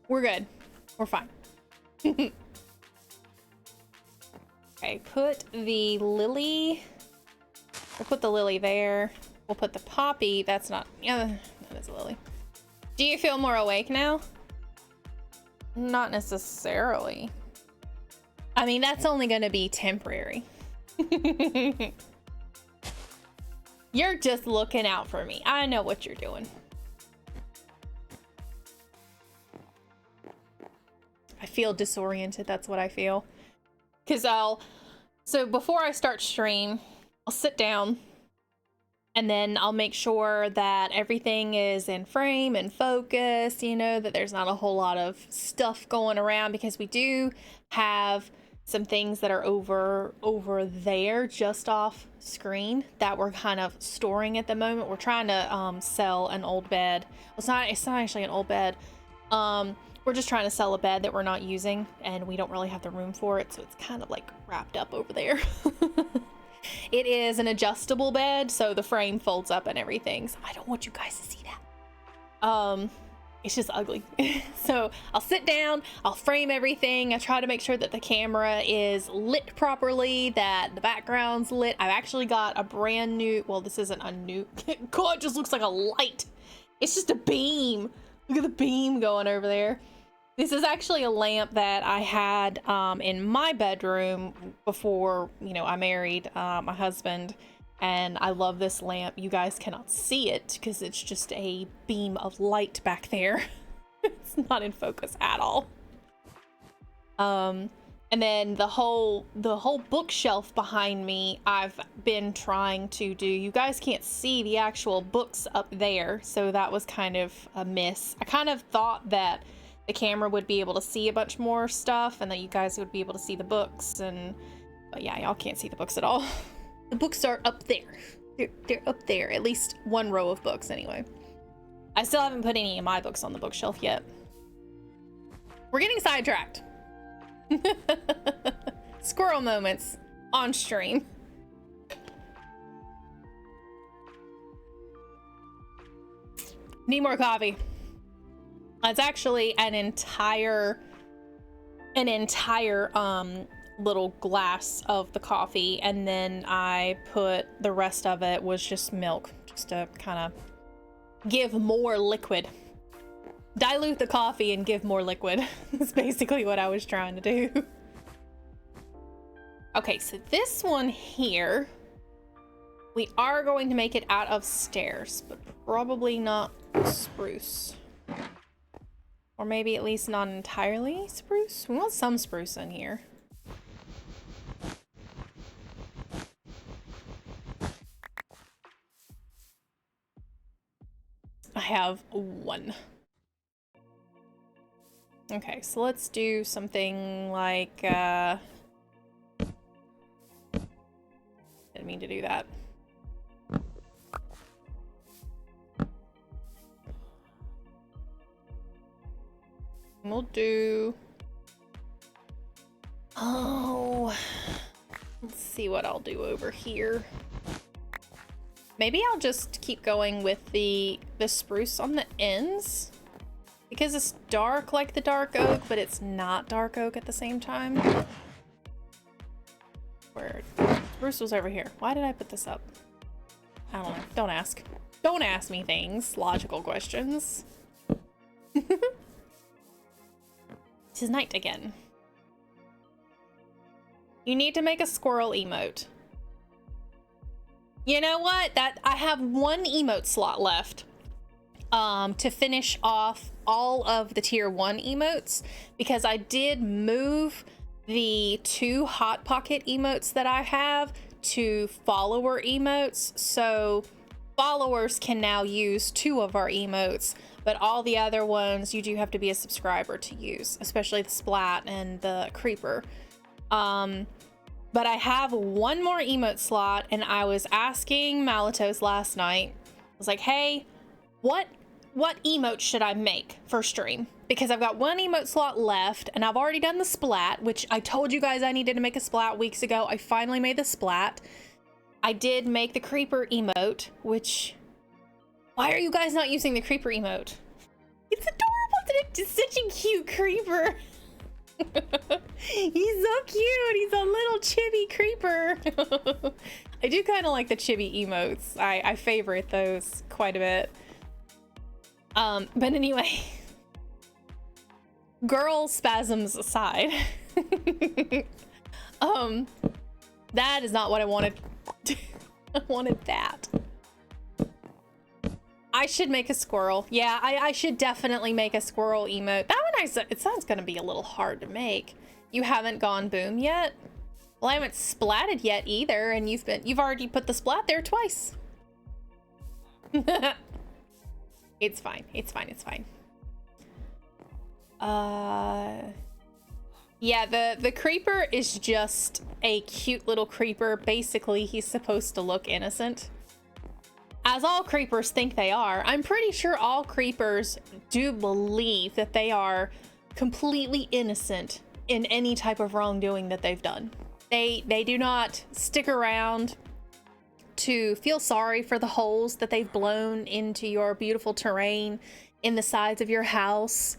Speaker 1: We're good. We're fine. Okay, put the lily... We'll put the lily there. We'll put the poppy. That's not... Yeah, that is a lily. Do you feel more awake now? Not necessarily. I mean, that's only gonna be temporary. You're just looking out for me. I know what you're doing. I feel disoriented. That's what I feel. Because so before I start stream, I'll sit down and then I'll make sure that everything is in frame and focus, you know, that there's not a whole lot of stuff going around, because we do have some things that are over there just off screen that we're kind of storing at the moment. We're trying to sell an old bed. Well, it's not actually an old bed. We're just trying to sell a bed that we're not using, and we don't really have the room for it, so it's kind of like wrapped up over there. It is an adjustable bed, so the frame folds up and everything. So I don't want you guys to see that. It's just ugly. So I'll sit down, I'll frame everything. I try to make sure that the camera is lit properly, that the background's lit. I've actually got a brand new, well, this isn't a new, God, it just looks like a light. It's just a beam. Look at the beam going over there. This is actually a lamp that I had in my bedroom before, you know, I married my husband. And I love this lamp. You guys cannot see it because it's just a beam of light back there. It's not in focus at all. And And then the whole bookshelf behind me, I've been trying to do. You guys can't see the actual books up there, so that was kind of a miss. I kind of thought that the camera would be able to see a bunch more stuff and that you guys would be able to see the books, but yeah, y'all can't see the books at all. The books are up there. They're up there, at least one row of books anyway. I still haven't put any of my books on the bookshelf yet. We're getting sidetracked. Squirrel moments on stream. Need more coffee. It's actually an entire little glass of the coffee, and then I put the rest of it was just milk, just to kind of give more liquid. Dilute the coffee and give more liquid. That's basically what I was trying to do. Okay, so this one here, we are going to make it out of stairs, but probably not spruce. Or maybe at least not entirely spruce. We want some spruce in here. I have one. Okay, so let's do something like, didn't mean to do that. We'll do, let's see what I'll do over here. Maybe I'll just keep going with the spruce on the ends, because it's dark like the dark oak, but it's not dark oak at the same time. Where spruce was over here. Why did I put this up? I don't know. Don't ask. Don't ask me things. Logical questions. Tis night again. You need to make a squirrel emote. You know what? I have one emote slot left to finish off all of the tier 1 emotes, because I did move the 2 hot pocket emotes that I have to follower emotes, so followers can now use 2 of our emotes, but all the other ones you do have to be a subscriber to use, especially the splat and the creeper. But I have one more emote slot, and I was asking Malatos last night. I was like, hey, what emote should I make for stream? Because I've got one emote slot left, and I've already done the splat, which I told you guys I needed to make a splat weeks ago. I finally made the splat. I did make the creeper emote, which... Why are you guys not using the creeper emote? It's adorable. It's such a cute creeper. He's so cute. He's a little chibi creeper. I do kind of like the chibi emotes. I favorite those quite a bit. But anyway, girl spasms aside, that is not what I wanted. I wanted that. I should make a squirrel. Yeah, I should definitely make a squirrel emote. That one, it sounds gonna be a little hard to make. You haven't gone boom yet? Well, I haven't splatted yet either, and you've already put the splat there twice. It's fine. It's fine. It's fine. Yeah, the creeper is just a cute little creeper. Basically, he's supposed to look innocent, as all creepers think they are. I'm pretty sure all creepers do believe that they are completely innocent in any type of wrongdoing that they've done. They do not stick around to feel sorry for the holes that they've blown into your beautiful terrain in the sides of your house,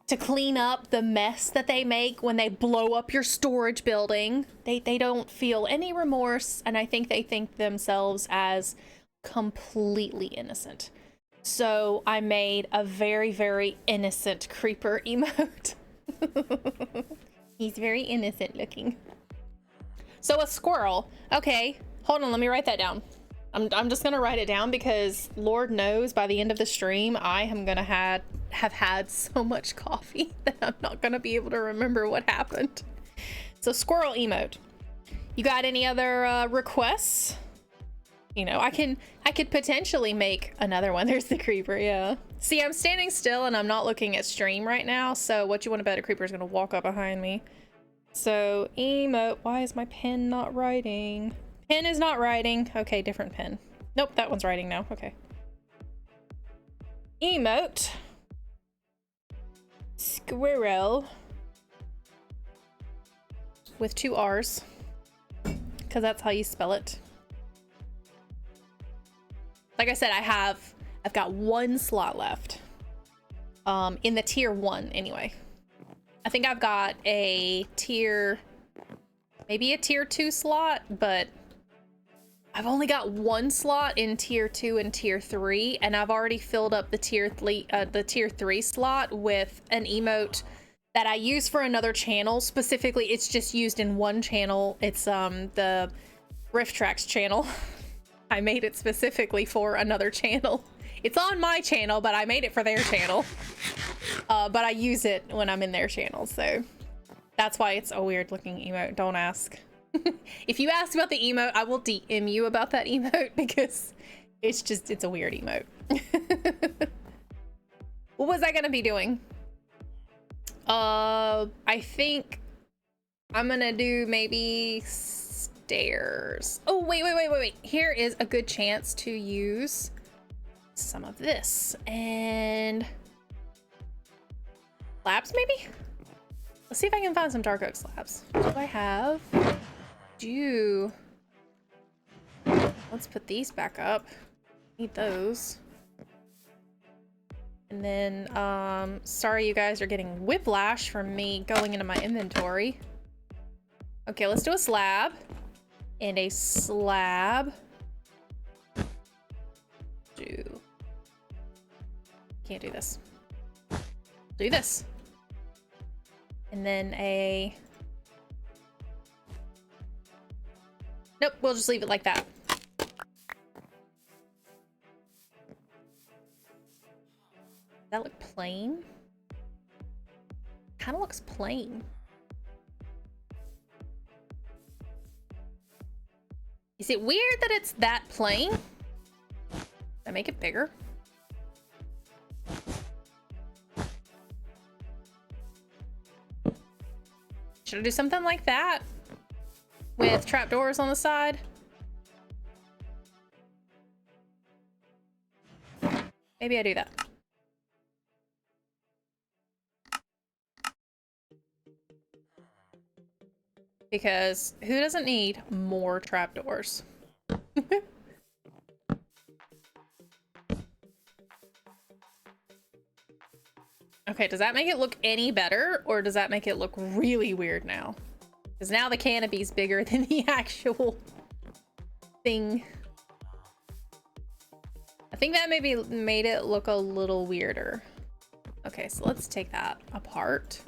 Speaker 1: to clean up the mess that they make when they blow up your storage building. They don't feel any remorse, and I think they think themselves as completely innocent. So I made a very, very innocent creeper emote. He's very innocent looking. So a squirrel. Okay, hold on, let me write that down. I'm just gonna write it down, because Lord knows by the end of the stream I am gonna have had so much coffee that I'm not gonna be able to remember what happened. So squirrel emote. You got any other requests? You know, I could potentially make another one. There's the creeper, yeah. See, I'm standing still and I'm not looking at stream right now, so what you want to bet a creeper is gonna walk up behind me. So emote, why is my pen not writing? Pen is not writing. Okay, different pen. Nope, that one's writing now. Okay. Emote. Squirrel. With 2 R's. Because that's how you spell it. Like I said, I've got 1 slot left. In the tier 1 anyway. I think I've got a tier, maybe a tier 2 slot, but I've only got 1 slot in tier 2 and tier 3, and I've already filled up the tier 3 slot with an emote that I use for another channel. Specifically, it's just used in one channel. It's the RiffTrax channel. I made it specifically for another channel. It's on my channel, but I made it for their channel. But I use it when I'm in their channel, so that's why it's a weird looking emote. Don't ask. If you ask about the emote, I will DM you about that emote because it's a weird emote. What was I gonna be doing? I think I'm gonna do maybe stairs. Oh, wait. Here is a good chance to use some of this and slabs maybe? Let's see if I can find some dark oak slabs. What do I have? Let's put these back up. Need those. And then, sorry you guys are getting whiplash from me going into my inventory. Okay, let's do a slab. And a slab. Can't do this. Do this. And then a... Nope, we'll just leave it like that. Does that look plain? Kind of looks plain. Is it weird that it's that plain? Did I make it bigger? Should I do something like that? With trapdoors on the side? Maybe I do that. Because who doesn't need more trapdoors? Okay, does that make it look any better, or does that make it look really weird now? Because now the canopy's bigger than the actual thing. I think that maybe made it look a little weirder. Okay, so let's take that apart.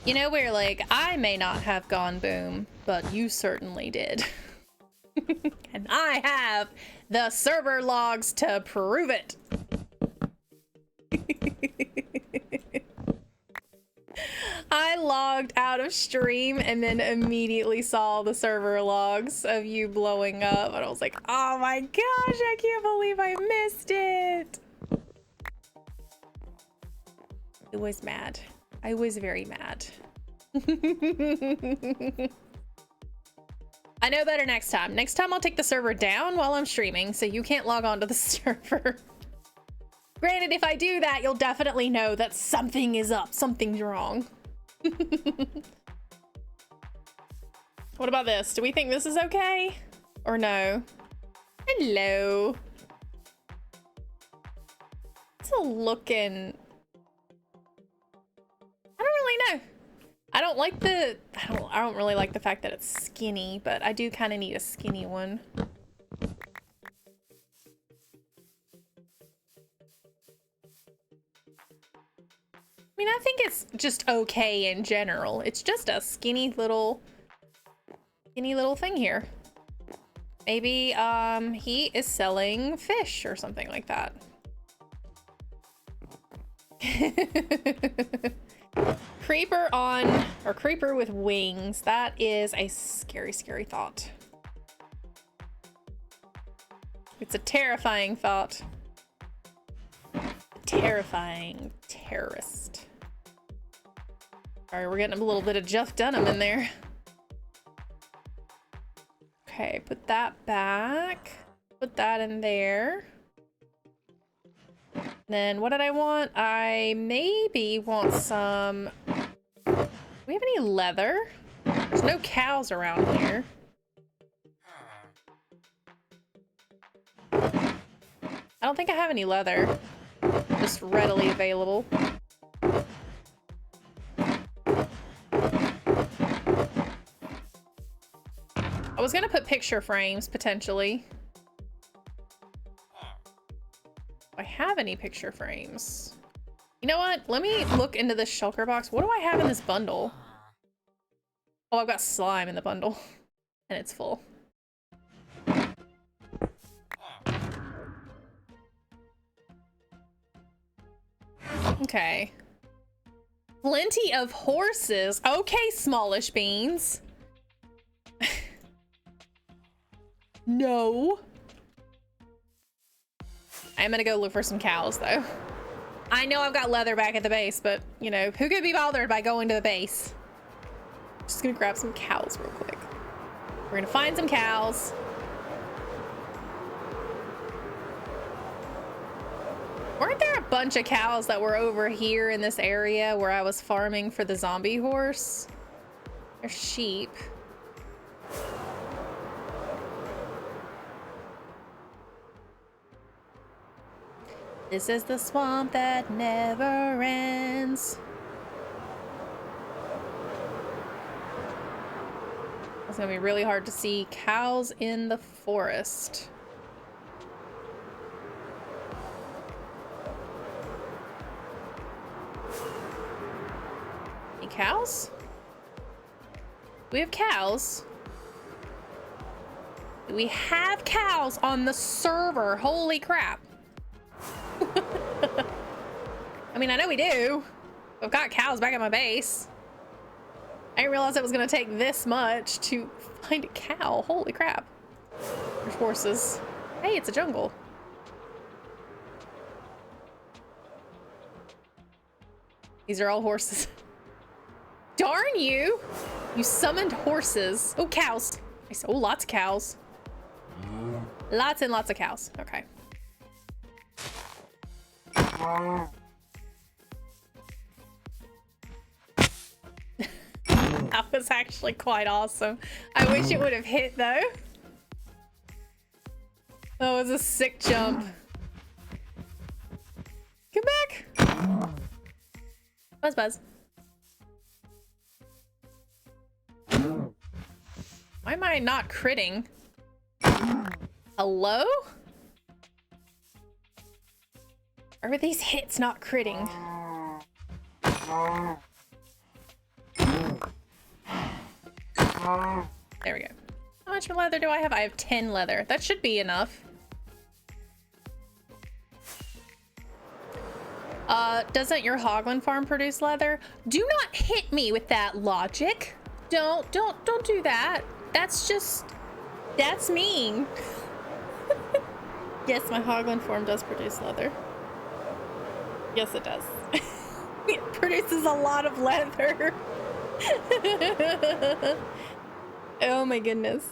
Speaker 1: You know, where like, I may not have gone boom, but you certainly did. And I have the server logs to prove it. I logged out of stream and then immediately saw the server logs of you blowing up, and I was like, oh my gosh, I can't believe I missed it. I was mad. I was very mad. I know better next time. Next time I'll take the server down while I'm streaming so you can't log on to the server. Granted, if I do that, you'll definitely know that something is up. Something's wrong. What about this? Do we think this is okay? Or no? Hello. It's a looking... I don't really know. I don't like the... I don't really like the fact that it's skinny, but I do kind of need a skinny one. I mean, I think it's just okay in general. It's just a skinny little any little thing here. Maybe he is selling fish or something like that. Creeper on, or creeper with wings. That is a scary, scary thought. It's a terrifying thought. A terrifying terrorist. All right, we're getting a little bit of Jeff Dunham in there. Okay, put that back. Put that in there. Then what did I want? I maybe want some... Do we have any leather? There's no cows around here. I don't think I have any leather. Just readily available. I was gonna put picture frames, potentially. Do I have any picture frames? You know what? Let me look into this shulker box. What do I have in this bundle? Oh, I've got slime in the bundle. And it's full. Okay. Plenty of horses. Okay, smallish beans. No. I'm gonna go look for some cows, though. I know I've got leather back at the base, but, you know, who could be bothered by going to the base? Just gonna grab some cows real quick. We're gonna find some cows. Weren't there a bunch of cows that were over here in this area where I was farming for the zombie horse? They're sheep. This is the swamp that never ends. It's gonna be really hard to see cows in the forest. Any cows? Do we have cows? Do we have cows on the server? Holy crap. I mean, I know we do. I've got cows back at my base. I didn't realize it was gonna take this much to find a cow. Holy crap. There's horses. Hey, it's a jungle. These are all horses. Darn you! You summoned horses. Oh, cows. Oh, lots of cows. Lots and lots of cows. Okay. That was actually quite awesome. I wish it would have hit though. That was a sick jump. Come back. Buzz buzz. Why am I not critting? Hello? Are these hits not critting? There we go. How much leather do I have? I have 10 leather. That should be enough. Doesn't your Hoglin farm produce leather? Do not hit me with that logic. Don't do that. That's mean. Yes, my Hoglin farm does produce leather. Yes, it does. It produces a lot of leather. Oh my goodness.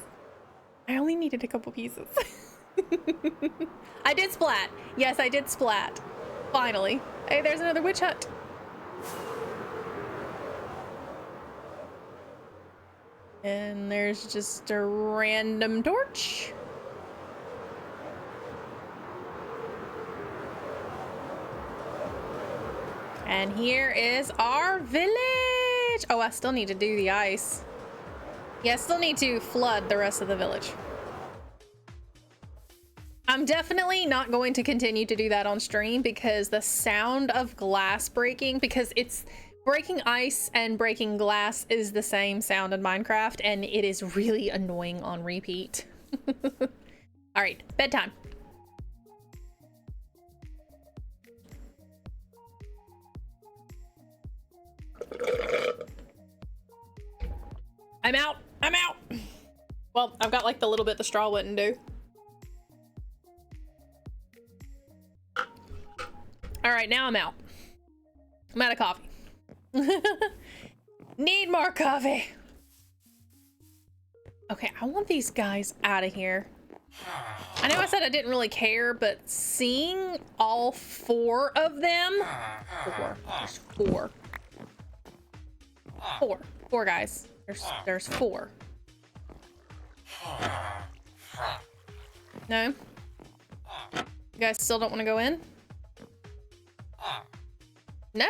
Speaker 1: I only needed a couple pieces. I did splat. Yes, I did splat. Finally. Hey, there's another witch hut. And there's just a random torch. And here is our village. Oh, I still need to do the ice. Yeah, I still need to flood the rest of the village. I'm definitely not going to continue to do that on stream because the sound of glass breaking, because it's Breaking ice and breaking glass is the same sound in Minecraft, and it is really annoying on repeat. All right, bedtime. I'm out. I'm out. Well, I've got like the little bit the straw wouldn't do. All right, now I'm out. I'm out of coffee. Need more coffee. Okay, I want these guys out of here. I know I said I didn't really care, but seeing all 4 of them. There's 4. 4 guys. There's 4. No? You guys still don't want to go in? No?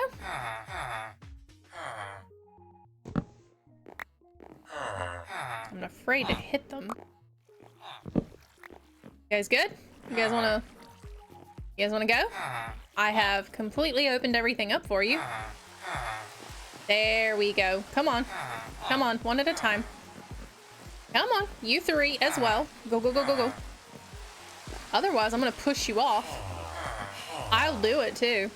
Speaker 1: I'm afraid to hit them. You guys good? You guys wanna go? I have completely opened everything up for you. There we go. Come on. Come on, one at a time. Come on, you 3 as well. Go, go, go, go, go. Otherwise, I'm gonna push you off. I'll do it too.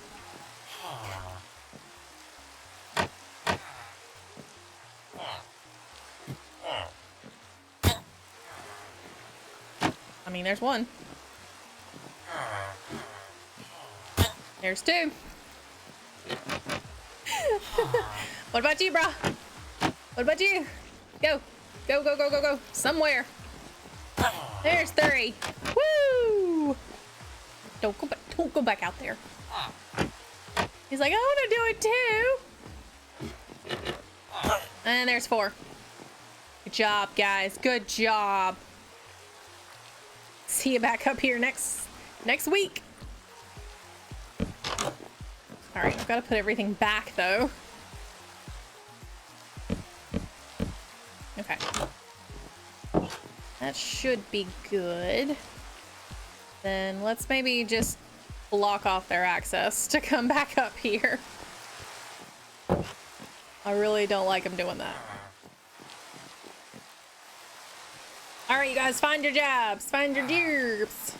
Speaker 1: I mean, there's 1. There's 2. What about you, brah? What about you? Go. Go, go, go, go, go. Somewhere. There's 3. Woo! Don't go back out there. He's like, I want to do it too. And there's 4. Good job, guys. Good job. See you back up here next week. All right, I've got to put everything back though. Okay. That should be good. Then let's maybe just block off their access to come back up here. I really don't like them doing that. All right, you guys, find your jobs. Find your jobs.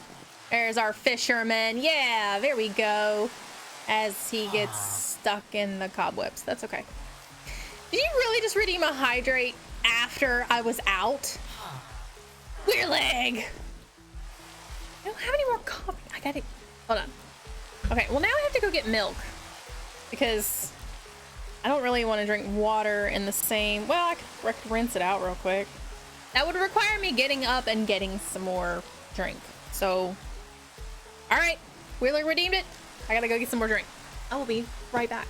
Speaker 1: There's our fisherman. Yeah, there we go. As he gets stuck in the cobwebs. That's okay. Did you really just redeem a hydrate after I was out? Weird leg. I don't have any more coffee. I gotta... Hold on. Okay, well now I have to go get milk. Because I don't really want to drink water in the same... Well, I could rinse it out real quick. That would require me getting up and getting some more drink. So, all right, Wheeler redeemed it. I gotta go get some more drink. I will be right back.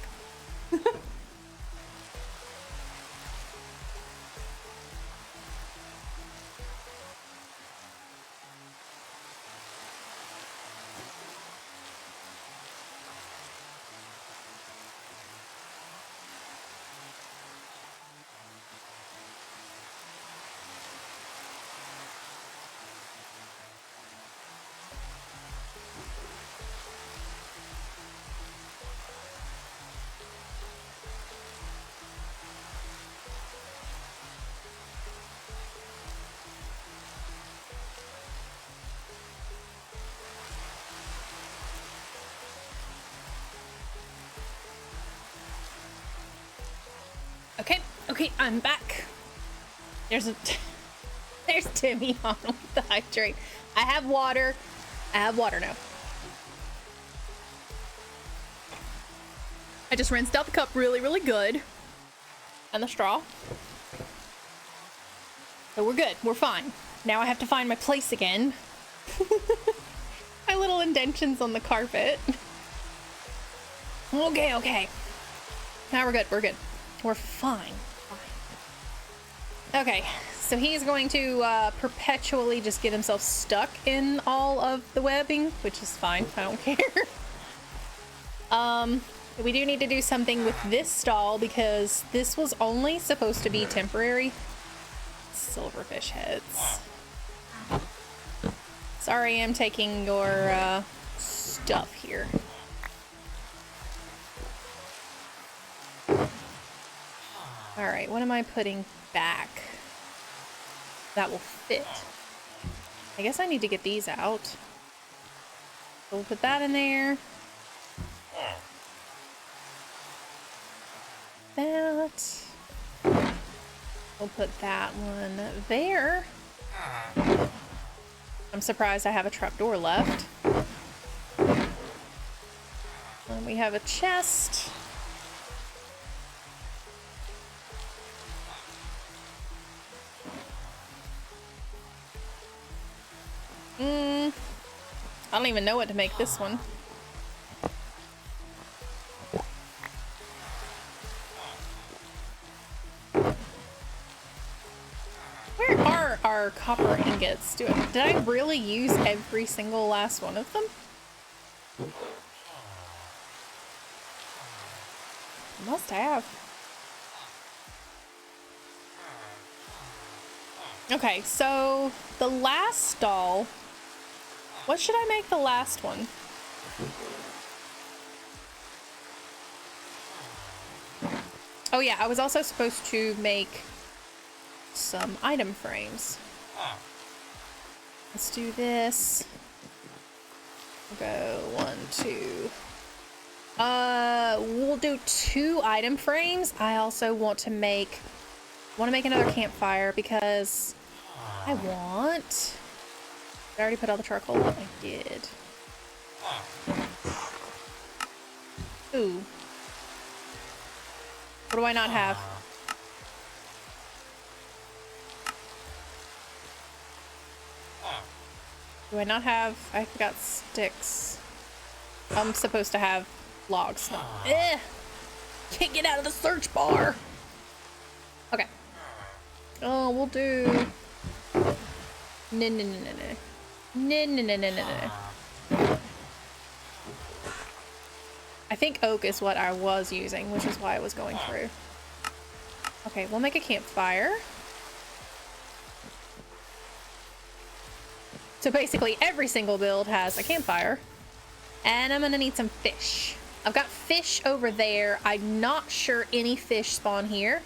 Speaker 1: Okay, I'm back. There's Timmy on with the hydrate. I have water now. I just rinsed out the cup really, really good. And the straw. So we're good, we're fine. Now I have to find my place again. My little indentions on the carpet. Okay. Now we're good, We're fine. Okay, so he's going to perpetually just get himself stuck in all of the webbing, which is fine. I don't care. We do need to do something with this stall because this was only supposed to be temporary. Silverfish heads. Sorry, I'm taking your stuff here. All right, what am I putting back that will fit? I guess I need to get these out. So we'll put that in there. That. We'll put that one there. I'm surprised I have a trapdoor left. And we have a chest. I don't even know what to make this one. Where are our copper ingots? Did I really use every single last one of them? Must have. Okay, so the last stall. What should I make the last one? Oh yeah, I was also supposed to make some item frames. Let's do this. We'll go 1, 2. We'll do 2 item frames. I also want to make another campfire because I want. Did I already put all the charcoal? I did. Ooh. What do I not have? Do I not have? I forgot sticks. I'm supposed to have logs. Can't get out of the search bar. Okay. Oh, we'll do. No. I think oak is what I was using, which is why I was going through. Okay, we'll make a campfire. So basically every single build has a campfire. And I'm gonna need some fish. I've got fish over there. I'm not sure any fish spawn here.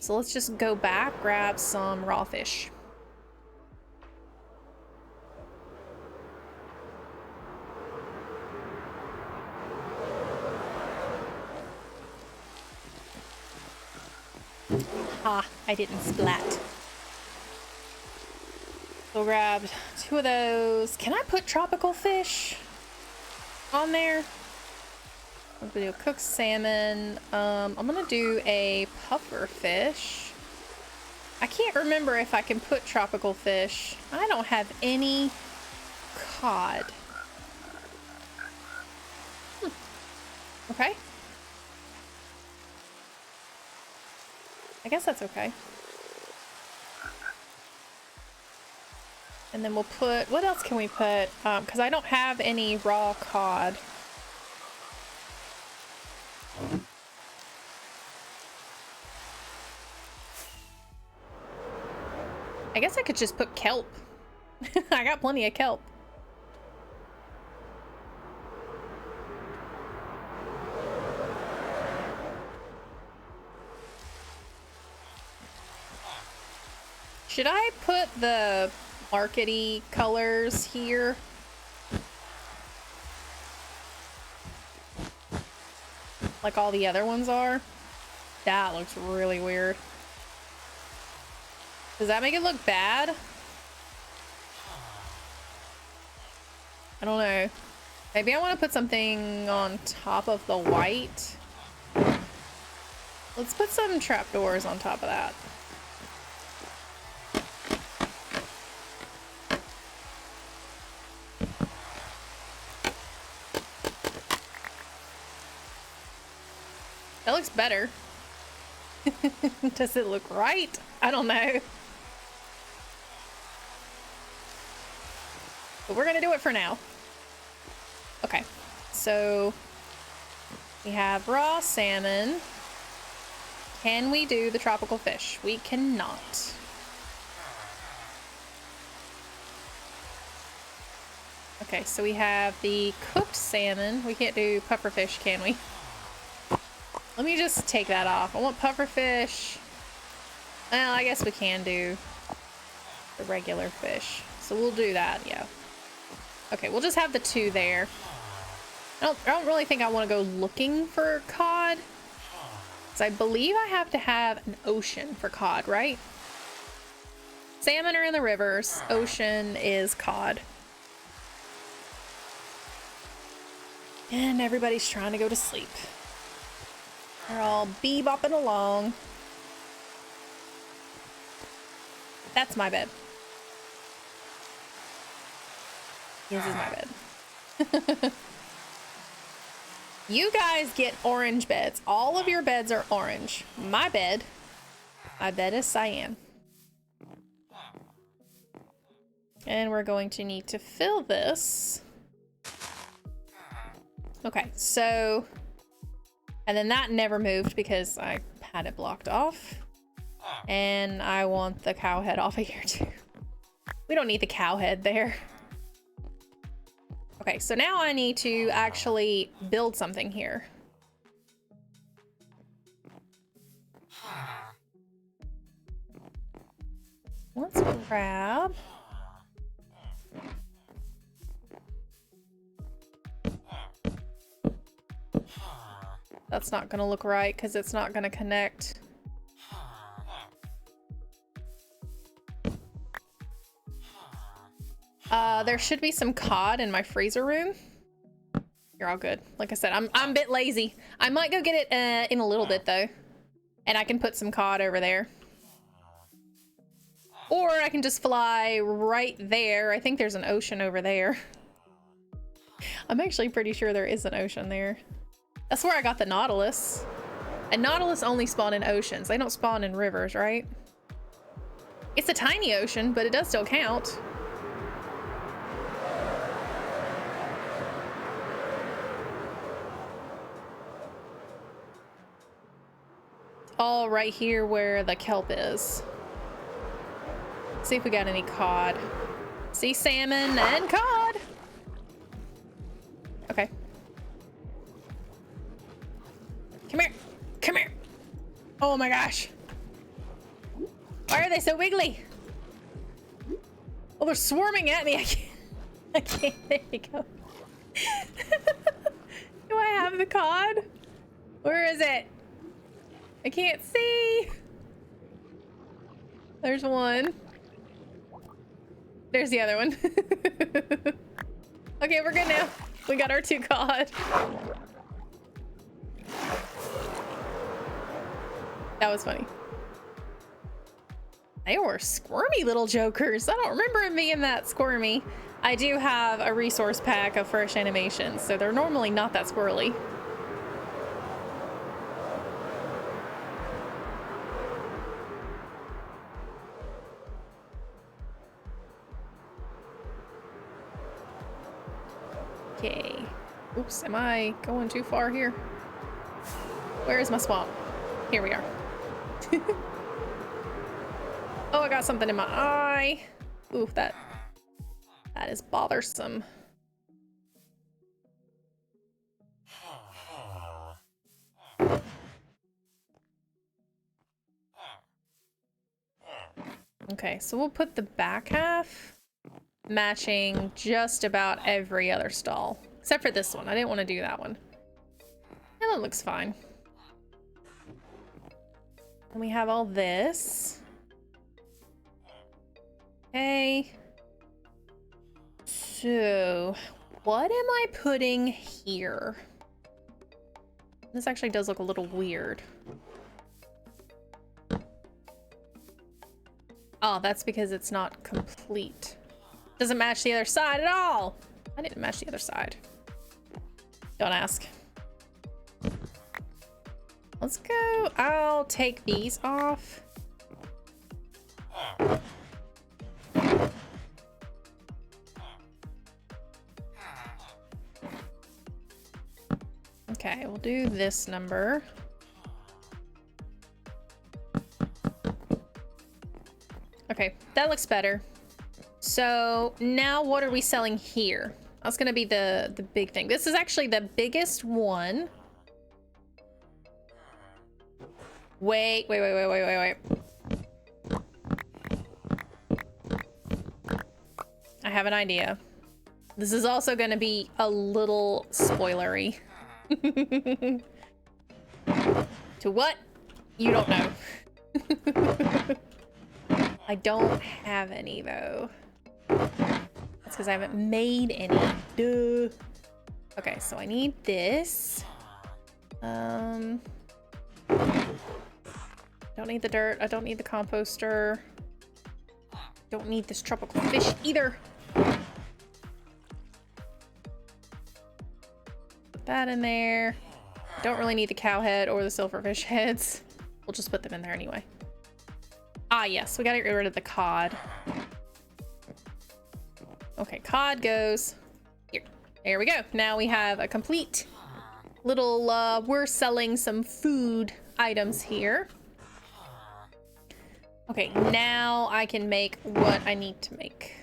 Speaker 1: So let's just go back, grab some raw fish. Ah, I didn't splat. So grab 2 of those. Can I put tropical fish on there? I'm gonna do a cooked salmon. I'm gonna do a puffer fish. I can't remember if I can put tropical fish. I don't have any cod. Okay. I guess that's okay. And then we'll put, what else can we put? Because I don't have any raw cod. I guess I could just put kelp. I got plenty of kelp. Should I put the markety colors here? Like all the other ones are? That looks really weird. Does that make it look bad? I don't know. Maybe I want to put something on top of the white. Let's put some trapdoors on top of that. That looks better. Does it look right? I don't know. But we're gonna do it for now. Okay, so we have raw salmon. Can we do the tropical fish? We cannot. Okay, so we have the cooked salmon. We can't do puffer fish, can we? Let me just take that off. I want pufferfish. Well, I guess we can do the regular fish. So we'll do that, yeah. Okay, we'll just have the 2 there. I don't really think I want to go looking for cod. So I believe I have to have an ocean for cod, right? Salmon are in the rivers. Ocean is cod. And everybody's trying to go to sleep. They're all bebopping along. That's my bed. This is my bed. You guys get orange beds. All of your beds are orange. My bed is cyan. And we're going to need to fill this. Okay, so, and then that never moved because I had it blocked off. And I want the cow head off of here too. We don't need the cow head there. Okay, so now I need to actually build something here. Let's grab. That's not gonna look right because it's not gonna connect. There should be some cod in my freezer room. You're all good. Like I said, I'm a bit lazy. I might go get it in a little bit though. And I can put some cod over there. Or I can just fly right there. I think there's an ocean over there. I'm actually pretty sure there is an ocean there. That's where I got the Nautilus. And Nautilus only spawn in oceans. They don't spawn in rivers, right? It's a tiny ocean, but it does still count. All right here where the kelp is. See if we got any cod. See salmon and cod. Okay. Come here. Come here. Oh my gosh. Why are they so wiggly? Oh, they're swarming at me. I can't. There you go. Do I have the cod? Where is it? I can't see. There's one. There's the other one. Okay, we're good now. We got our 2 cod. That was funny. They were squirmy little jokers. I don't remember them being that squirmy. I do have a resource pack of fresh animations, so they're normally not that squirrely. Okay. Oops, am I going too far here? Where is my swamp? Here we are. Oh, I got something in my eye. Ooh, that is bothersome. Okay, so we'll put the back half matching just about every other stall. Except for this one. I didn't want to do that one. And that looks fine. And we have all this. Okay. So, what am I putting here? This actually does look a little weird. Oh, that's because it's not complete. Doesn't match the other side at all. I didn't match the other side. Don't ask. Let's go. I'll take these off. Okay, we'll do this number. Okay, that looks better. So now what are we selling here? That's gonna be the big thing. This is actually the biggest one. Wait. I have an idea. This is also going to be a little spoilery. To what? You don't know. I don't have any, though. That's because I haven't made any. Duh. Okay, so I need this. Don't need the dirt. I don't need the composter. Don't need this tropical fish either. Put that in there. Don't really need the cow head or the silverfish heads. We'll just put them in there anyway. Ah, yes, we gotta get rid of the cod. Okay, cod goes here. There we go. Now we have a complete little, we're selling some food items here. Okay, now I can make what I need to make.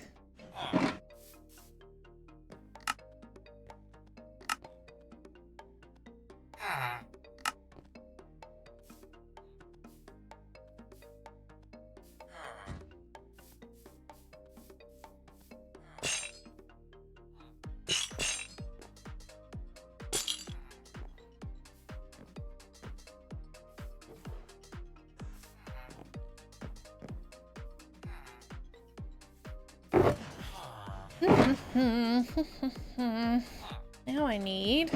Speaker 1: Now I need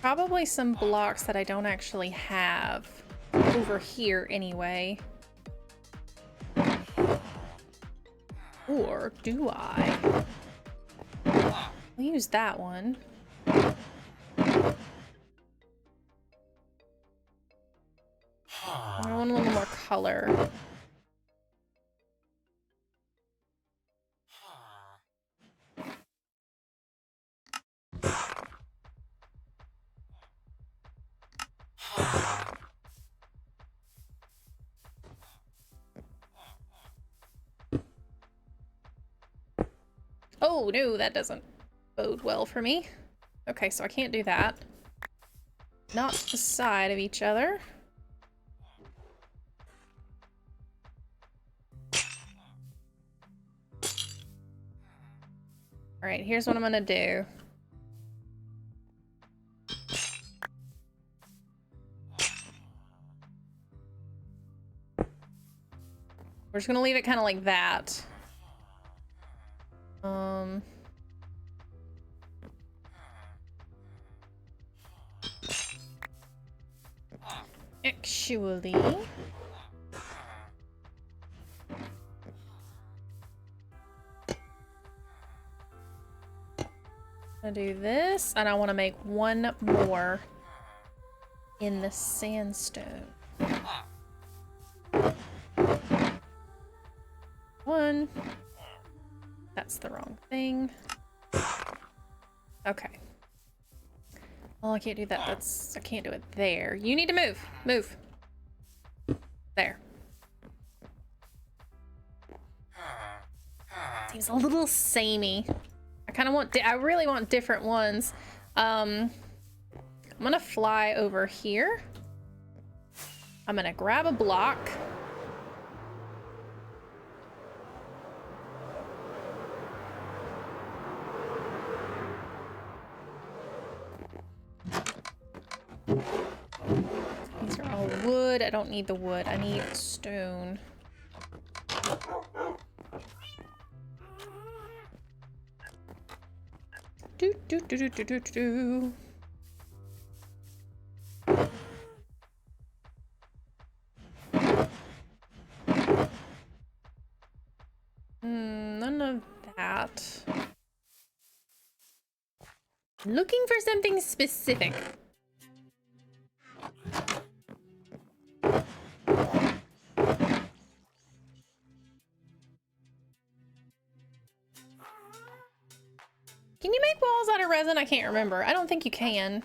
Speaker 1: probably some blocks that I don't actually have over here anyway. Or do I? I'll use that one. I want a little more color. Oh, no, that doesn't bode well for me. Okay, so I can't do that. Not the side of each other. All right, here's what I'm gonna do. We're just gonna leave it kind of like that. Actually, I'm gonna do this, and I want to make one more in the sandstone. One. That's the wrong thing. Okay. Oh, I can't do that. I can't do it there. You need to move. Move. There. Seems a little samey. I really want different ones. I'm gonna fly over here. I'm gonna grab a block. These are all wood. I don't need the wood. I need stone. Do do do do do do do. None of that. Looking for something specific. Can you make walls out of resin? I can't remember. I don't think you can.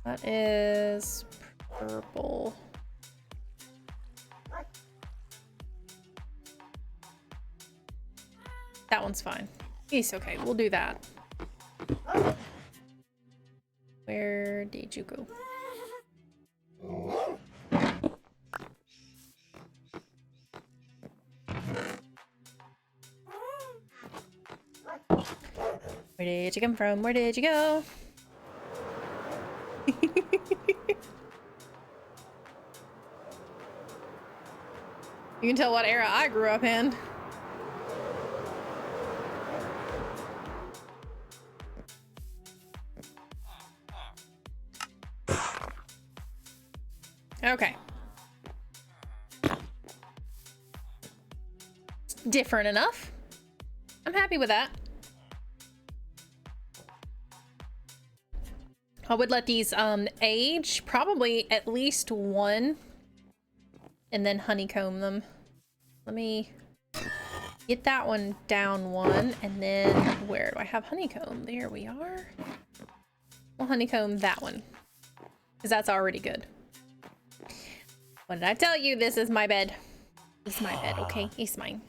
Speaker 1: That is purple. That one's fine. He's okay. We'll do that. Where did you go? Where did you come from? Where did you go? You can tell what era I grew up in. Okay. Different enough. I'm happy with that. I would let these age probably at least one and then honeycomb them. Let me get that one down one, and then where do I have honeycomb? There we are. We'll honeycomb that one because that's already good. What did I tell you? This is my bed. It's my bed, okay? It's mine.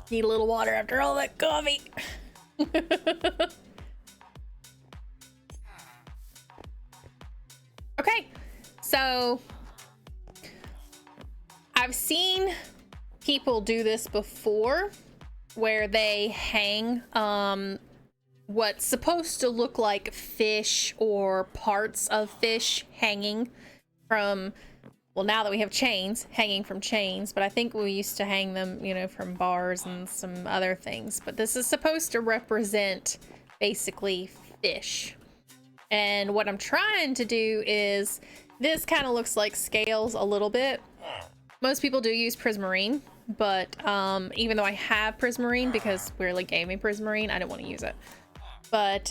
Speaker 1: Need a little water after all that coffee. Okay, so I've seen people do this before where they hang what's supposed to look like fish or parts of fish hanging from, well, now that we have chains, hanging from chains, but I think we used to hang them, you know, from bars and some other things. But this is supposed to represent basically fish. And what I'm trying to do is, this kind of looks like scales a little bit. Most people do use Prismarine, but even though I have Prismarine, because Weirdly gave me Prismarine, I didn't want to use it. But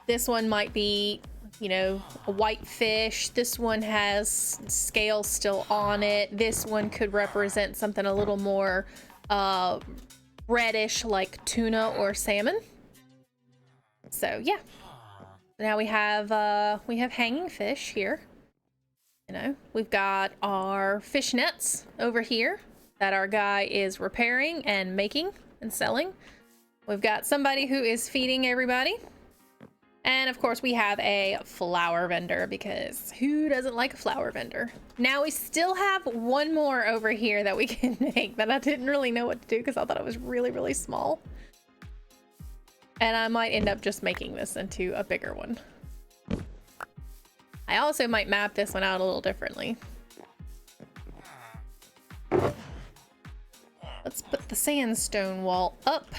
Speaker 1: this one might be, you know, a white fish. This one has scales still on it. This one could represent something a little more reddish, like tuna or salmon. So yeah, now we have hanging fish here. You know, we've got our fish nets over here that our guy is repairing and making and selling. We've got somebody who is feeding everybody. And of course we have a flower vendor, because who doesn't like a flower vendor? Now we still have one more over here that we can make that I didn't really know what to do because I thought it was really, really small. And I might end up just making this into a bigger one. I also might map this one out a little differently. Let's put the sandstone wall up.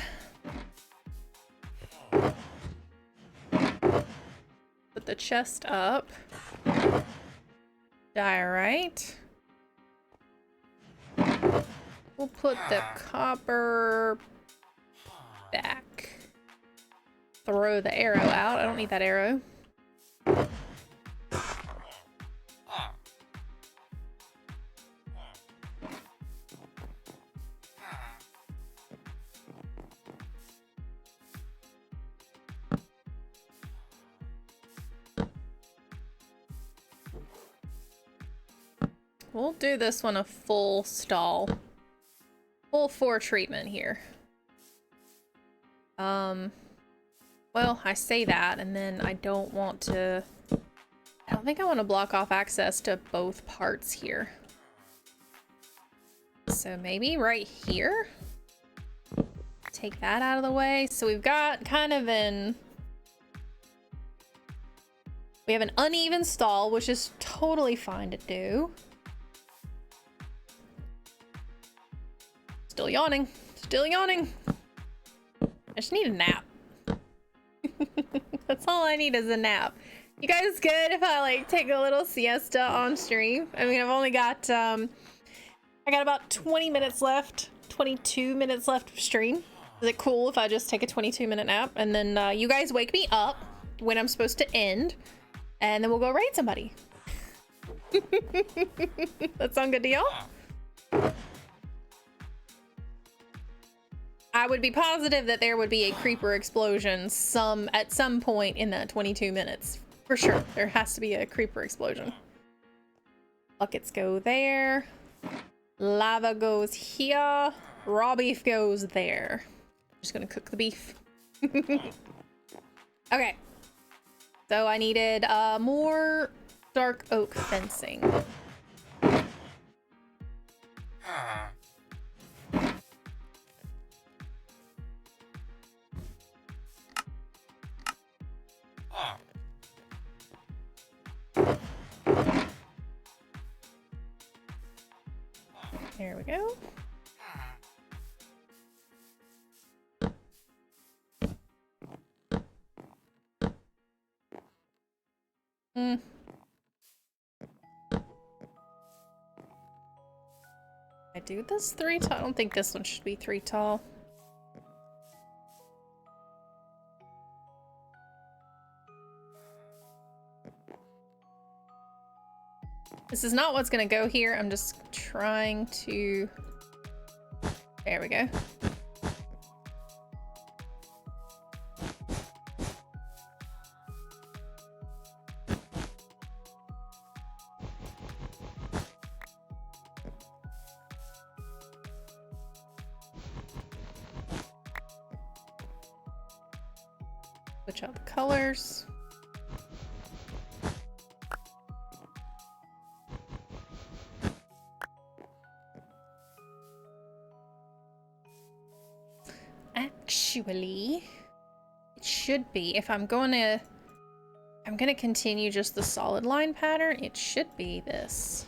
Speaker 1: Put the chest up. Diorite. We'll put the copper back. Throw the arrow out. I don't need that arrow. We'll do this one a full stall. Full 4 treatment here. Well, I say that, and then I don't want to... I don't think I want to block off access to both parts here. So maybe right here? Take that out of the way. So we've got kind of an... We have an uneven stall, which is totally fine to do. Still yawning. Still yawning. I just need a nap. That's all I need is a nap. You guys good if I like take a little siesta on stream? I mean, I've only got I got about 20 minutes left, 22 minutes left of stream. Is it cool if I just take a 22-minute nap and then you guys wake me up when I'm supposed to end, and then we'll go raid somebody? That sound good to y'all? I would be positive that there would be a creeper explosion at some point in that 22 minutes. For sure, there has to be a creeper explosion. Buckets go there. Lava goes here. Raw beef goes there. Just gonna cook the beef. Okay. So I needed more dark oak fencing. There we go. I do this 3 tall. I don't think this one should be 3 tall. This is not what's gonna go here. I'm just trying to... There we go. Switch out the colors. Actually, it should be, if I'm gonna continue just the solid line pattern, it should be this.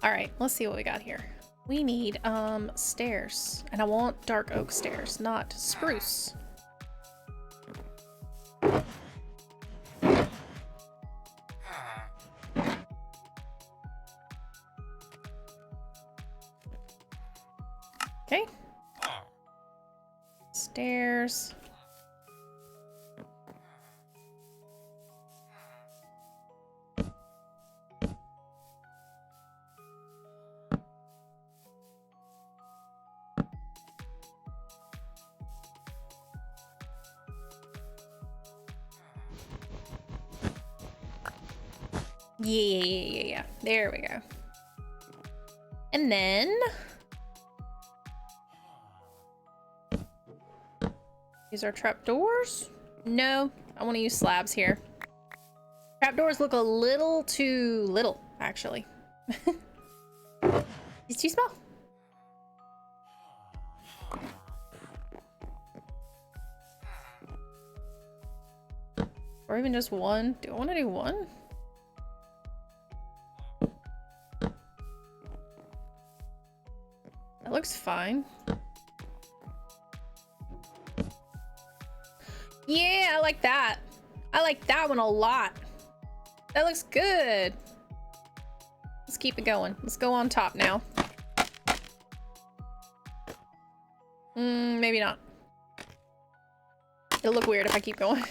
Speaker 1: All right, let's see what we got here. We need stairs, and I want dark oak stairs, not spruce. Okay. Stairs. Yeah. There we go. And then these are trapdoors. No, I want to use slabs here. Trapdoors look a little too little, actually. It's too small. Or even just one. Do I want to do one? That looks fine. Yeah, I like that. I like that one a lot. That looks good. Let's keep it going. Let's go on top now. Maybe not. It'll look weird if I keep going.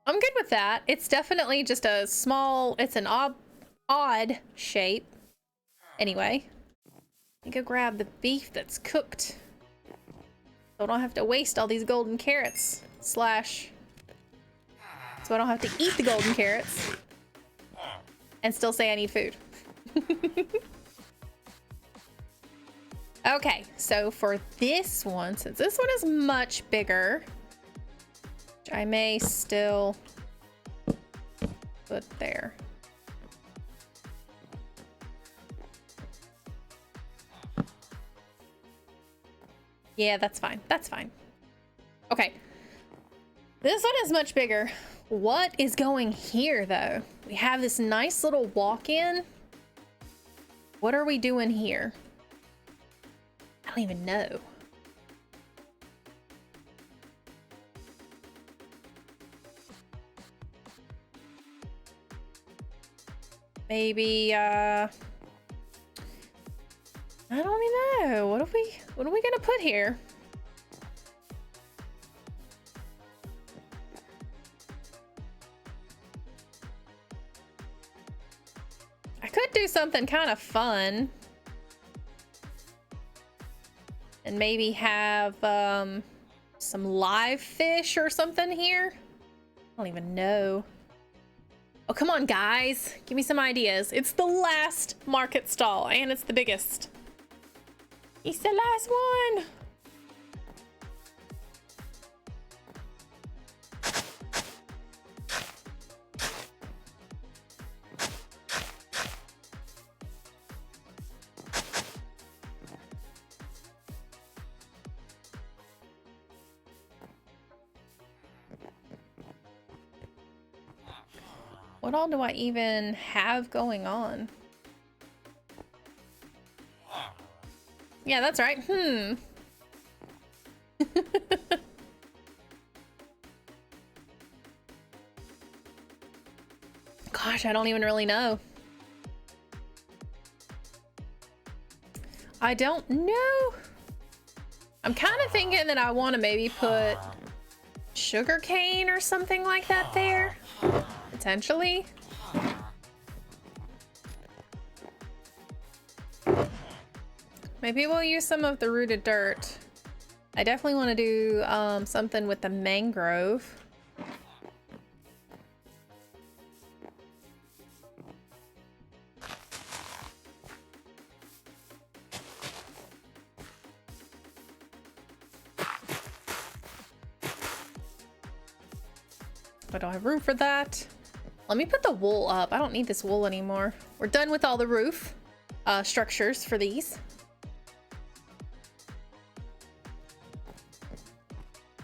Speaker 1: I'm good with that. It's definitely just a small, it's an odd shape. Anyway, I go grab the beef that's cooked. So I don't have to waste all these golden carrots. Slash. So I don't have to eat the golden carrots. And still say I need food. Okay, so for this one, since this one is much bigger, which I may still put there. Yeah, that's fine. That's fine. Okay. This one is much bigger. What is going here, though? We have this nice little walk-in. What are we doing here? I don't even know. maybe I don't even know. What are we gonna put here? I could do something kind of fun. And maybe have some live fish or something here. I don't even know. Oh, come on, guys. Give me some ideas. It's the last market stall, and it's the biggest. It's the last one. What all do I even have going on? Yeah, that's right. Gosh, I don't even really know. I don't know. I'm kind of thinking that I want to maybe put sugar cane or something like that there. Potentially. Maybe we'll use some of the rooted dirt. I definitely want to do something with the mangrove. I don't have room for that. Let me put the wool up. I don't need this wool anymore. We're done with all the roof structures for these.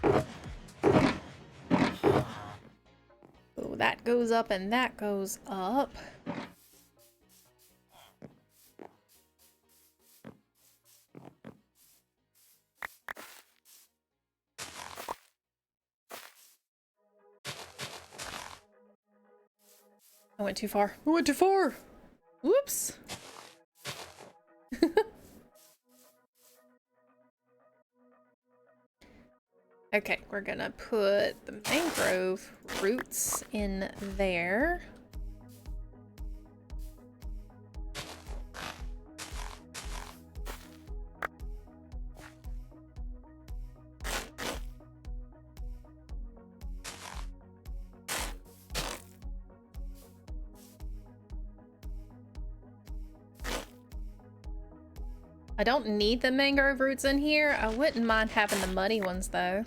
Speaker 1: Oh, that goes up and that goes up. I went too far. I went too far. Whoops. Okay, we're gonna put the mangrove roots in there. I don't need the mangrove roots in here. I wouldn't mind having the muddy ones though.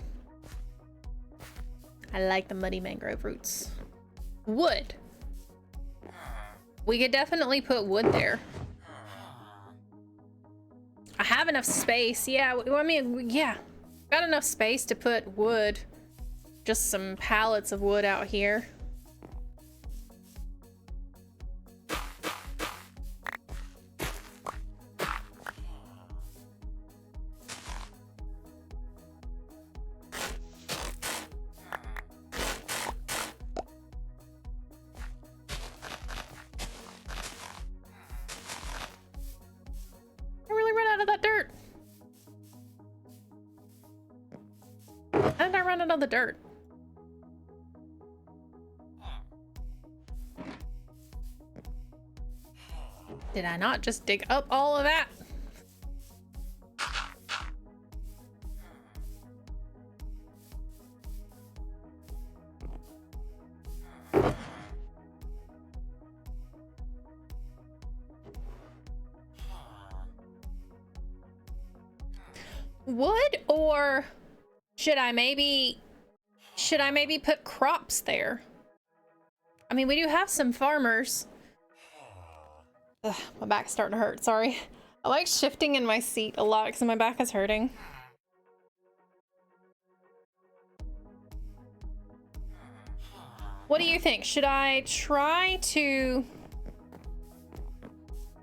Speaker 1: I like the muddy mangrove roots. Wood. We could definitely put wood there. I have enough space. Yeah, I mean, yeah. Got enough space to put wood. Just some pallets of wood out here. The dirt. Did I not just dig up all of that? Wood, or should I maybe put crops there? I mean, we do have some farmers. Ugh, my back's starting to hurt, sorry. I like shifting in my seat a lot because my back is hurting. What do you think? Should I try to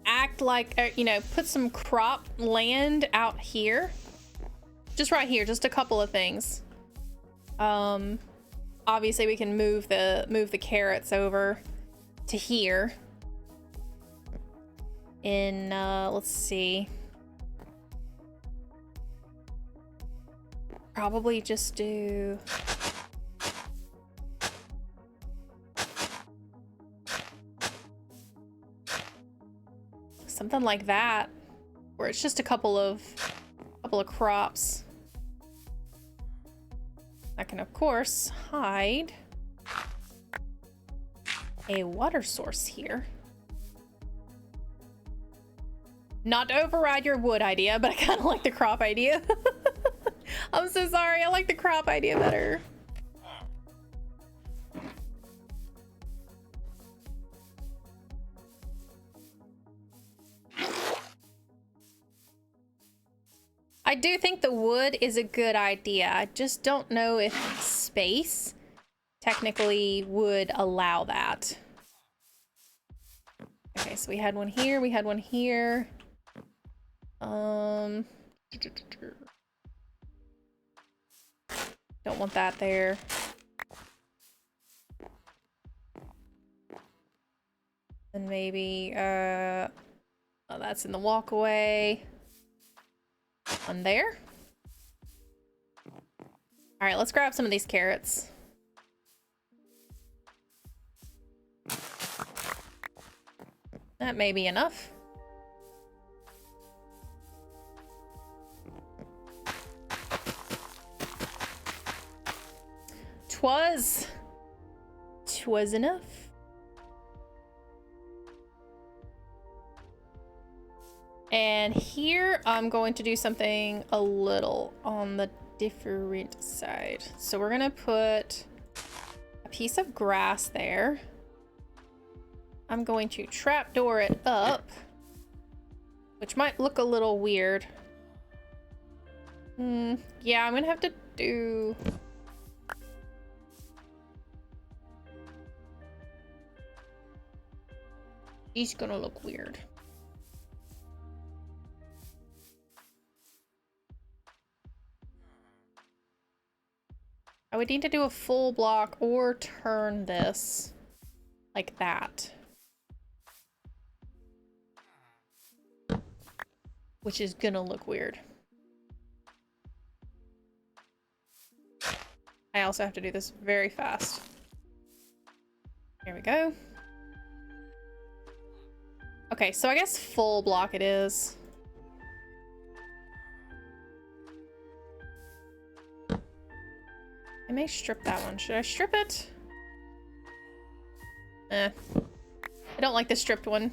Speaker 1: act like, you know, put some crop land out here? Just right here, just a couple of things. Obviously we can move the carrots over to here. in, let's see. Probably just do... something like that, where it's just a couple of crops. I can, of course, hide a water source here. Not to override your wood idea, but I kind of like the crop idea. I'm so sorry. I like the crop idea better. I do think the wood is a good idea. I just don't know if space technically would allow that. Okay, so we had one here, we had one here. Don't want that there. And maybe, oh, that's in the walkway. One there. All right, let's grab some of these carrots. That may be enough. Twas enough. And here I'm going to do something a little on the different side. So we're gonna put a piece of grass there. I'm going to trapdoor it up, which might look a little weird. Yeah, I'm gonna have to do... He's gonna look weird. I would need to do a full block or turn this like that. Which is gonna look weird. I also have to do this very fast. Here we go. Okay, so I guess full block it is. I may strip that one. Should I strip it? I don't like the stripped one.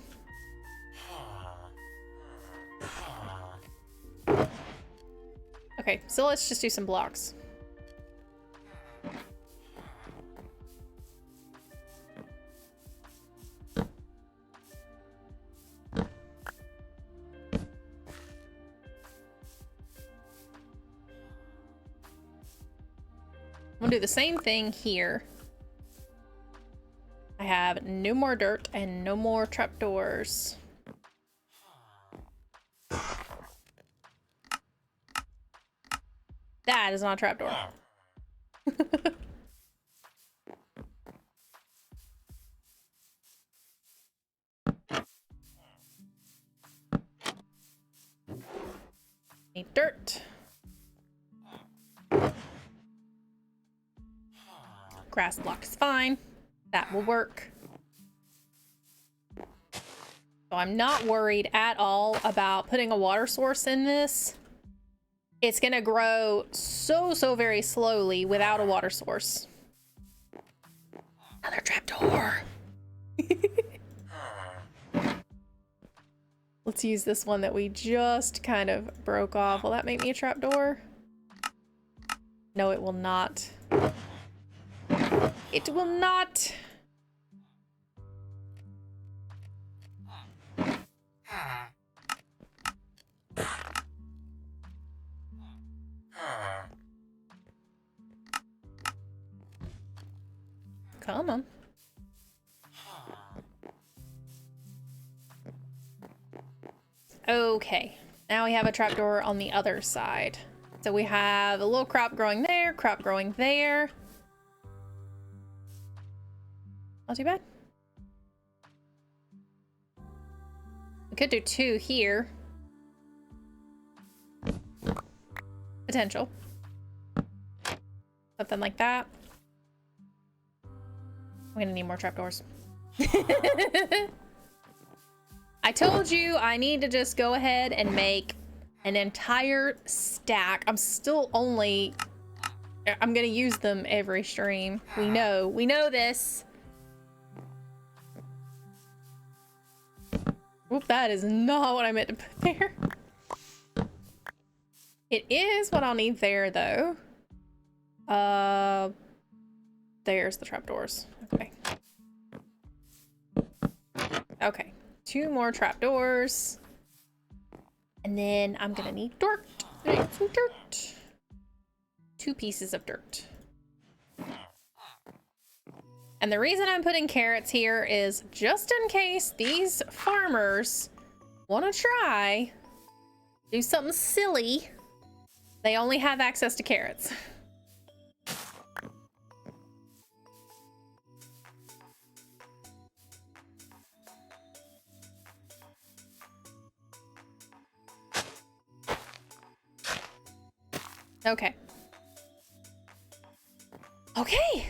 Speaker 1: Okay, so let's just do some blocks. I'm gonna do the same thing here. I have no more dirt and no more trapdoors. That is not a trapdoor. Need dirt. Grass block is fine. That will work. So I'm not worried at all about putting a water source in this. It's gonna grow so very slowly without a water source. Another trapdoor. Let's use this one that we just kind of broke off. Will that make me a trapdoor? No, it will not. It will not. Come on. Okay, now we have a trapdoor on the other side. So we have a little crop growing there, crop growing there. Not too bad. We could do 2 here. Potential. Something like that. I'm gonna need more trapdoors. I told you I need to just go ahead and make an entire stack. I'm gonna use them every stream. We know this. Oop, that is not what I meant to put there. It is what I'll need there, though. There's the trapdoors. Okay. Okay, 2 more trapdoors. And then I'm gonna need dirt. Some dirt. 2 pieces of dirt. And the reason I'm putting carrots here is just in case these farmers want to try do something silly, they only have access to carrots. Okay. Okay.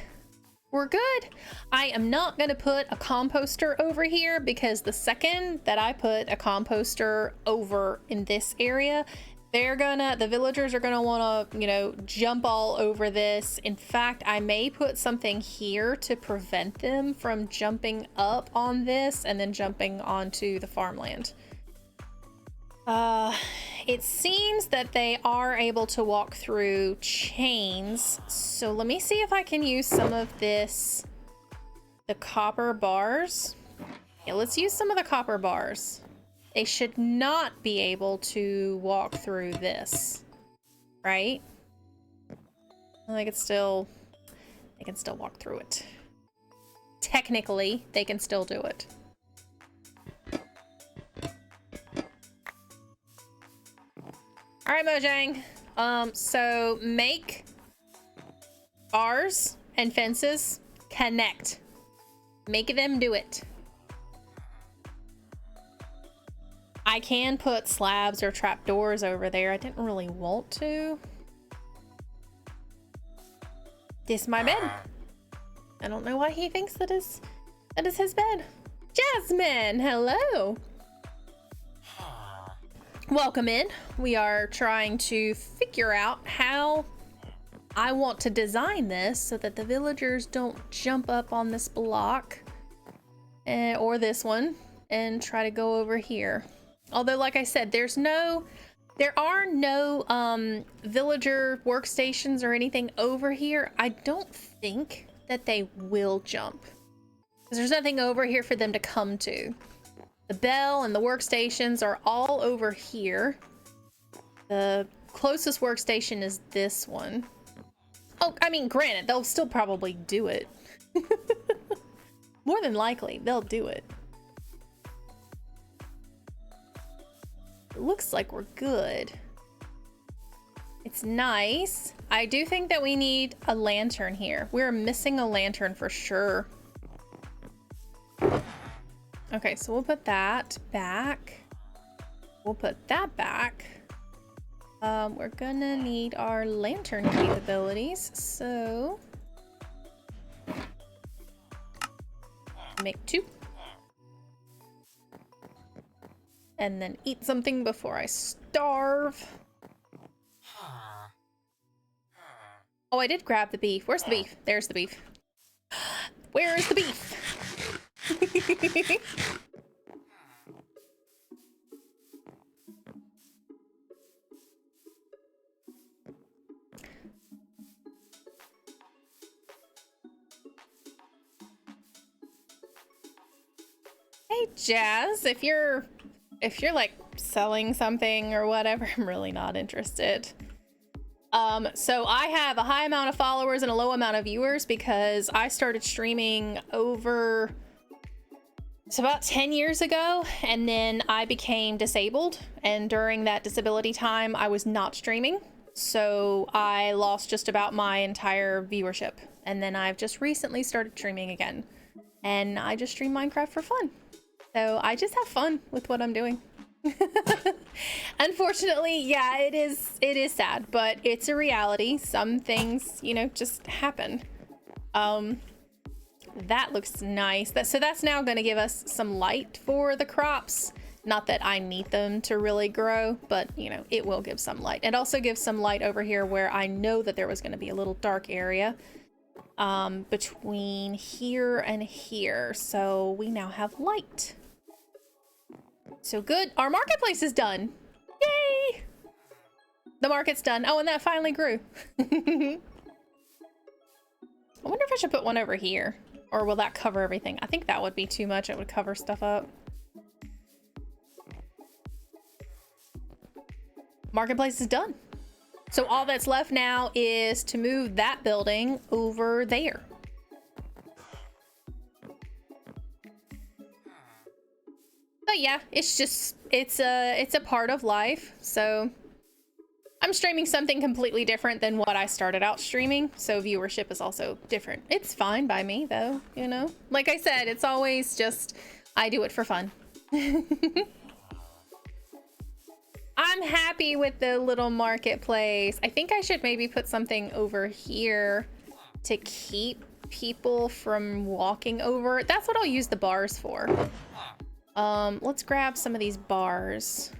Speaker 1: We're good. I am not going to put a composter over here because the second that I put a composter over in this area, the villagers are gonna want to, you know, jump all over this. In fact, I may put something here to prevent them from jumping up on this and then jumping onto the farmland. It seems that they are able to walk through chains. So let me see if I can use some of this, the copper bars. Yeah, let's use some of the copper bars. They should not be able to walk through this, right? They can still walk through it. Technically, they can still do it. All right, Mojang. So make bars and fences connect. Make them do it. I can put slabs or trapdoors over there. I didn't really want to. This is my bed. I don't know why he thinks that is his bed. Jasmine, hello. Welcome in. We are trying to figure out how I want to design this so that the villagers don't jump up on this block or this one and try to go over here. Although, like I said, there are no villager workstations or anything over here. I don't think that they will jump because there's nothing over here for them to come to. The bell and the workstations are all over here. The closest workstation is this one. Oh, I mean, granted, they'll still probably do it. More than likely, they'll do it. It looks like we're good. It's nice. I do think that we need a lantern here. We're missing a lantern for sure. Okay, so we'll put that back. We'll put that back. We're gonna need our lantern capabilities, so make 2. And then eat something before I starve. Oh, I did grab the beef. Where's the beef? There's the beef. Where is the beef? Hey Jazz, if you're like selling something or whatever, I'm really not interested. So I have a high amount of followers and a low amount of viewers because I started streaming it's about 10 years ago, and then I became disabled, and during that disability time I was not streaming, so I lost just about my entire viewership. And then I've just recently started streaming again, and I just stream Minecraft for fun. So I just have fun with what I'm doing. Unfortunately, yeah, it is sad, but it's a reality. Some things, you know, just happen. That looks nice. So that's now going to give us some light for the crops. Not that I need them to really grow, but you know, it will give some light. It also gives some light over here where I know that there was going to be a little dark area between here and here. So we now have light. So good. Our marketplace is done. Yay! The market's done. Oh, and that finally grew. I wonder if I should put one over here. Or will that cover everything? I think that would be too much. It would cover stuff up. Marketplace is done. So all that's left now is to move that building over there. But yeah, it's just, it's a part of life. So I'm streaming something completely different than what I started out streaming. So viewership is also different. It's fine by me though, you know? Like I said, it's always just, I do it for fun. I'm happy with the little marketplace. I think I should maybe put something over here to keep people from walking over. That's what I'll use the bars for. Let's grab some of these bars.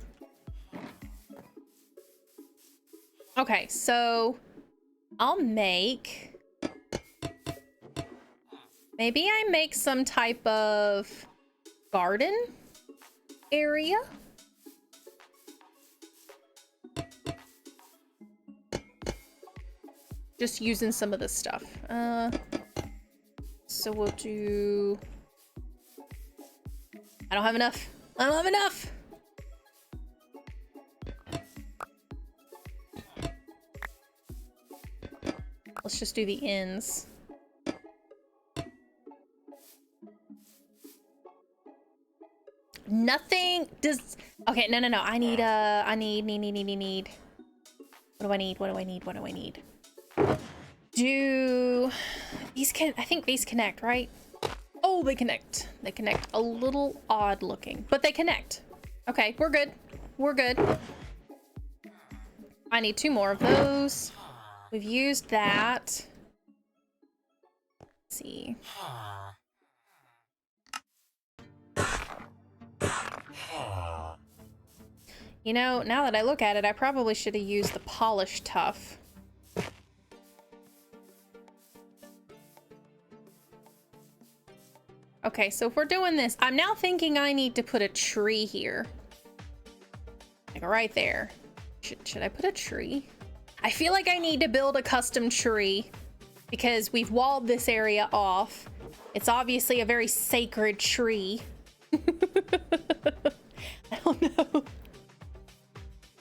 Speaker 1: Okay, so I'll make, maybe I make some type of garden area. Just using some of this stuff. So we'll do, I don't have enough. I don't have enough. Let's just do the ends. Nothing does. Okay, no. I need. I need. What do I need? What do I need? What do I need? Do these can? I think these connect, right? Oh, they connect. They connect. A little odd looking, but they connect. Okay, we're good. We're good. I need 2 more of those. We've used that. Let's see. You know, now that I look at it, I probably should have used the polished tuff. Okay, so if we're doing this, I'm now thinking I need to put a tree here. Like right there. Should I put a tree? I feel like I need to build a custom tree because we've walled this area off. It's obviously a very sacred tree. I don't know.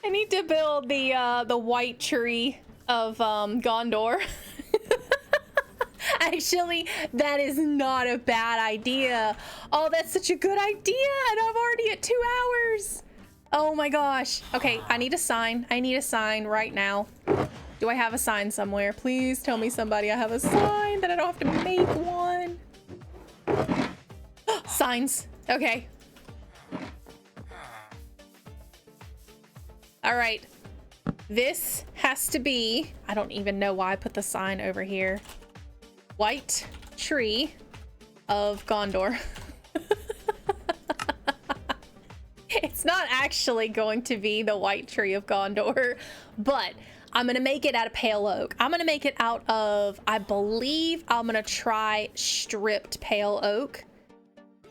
Speaker 1: I need to build the white tree of Gondor. Actually, that is not a bad idea. Oh, that's such a good idea, and I'm already at 2 hours. Oh my gosh. Okay, I need a sign. I need a sign right now. Do I have a sign somewhere? Please tell me somebody I have a sign that I don't have to make one. Signs. Okay. All right. This has to be, I don't even know why I put the sign over here. White tree of Gondor. It's not actually going to be the white tree of Gondor, but I'm gonna make it out of pale oak. I'm gonna make it out of, I believe I'm gonna try stripped pale oak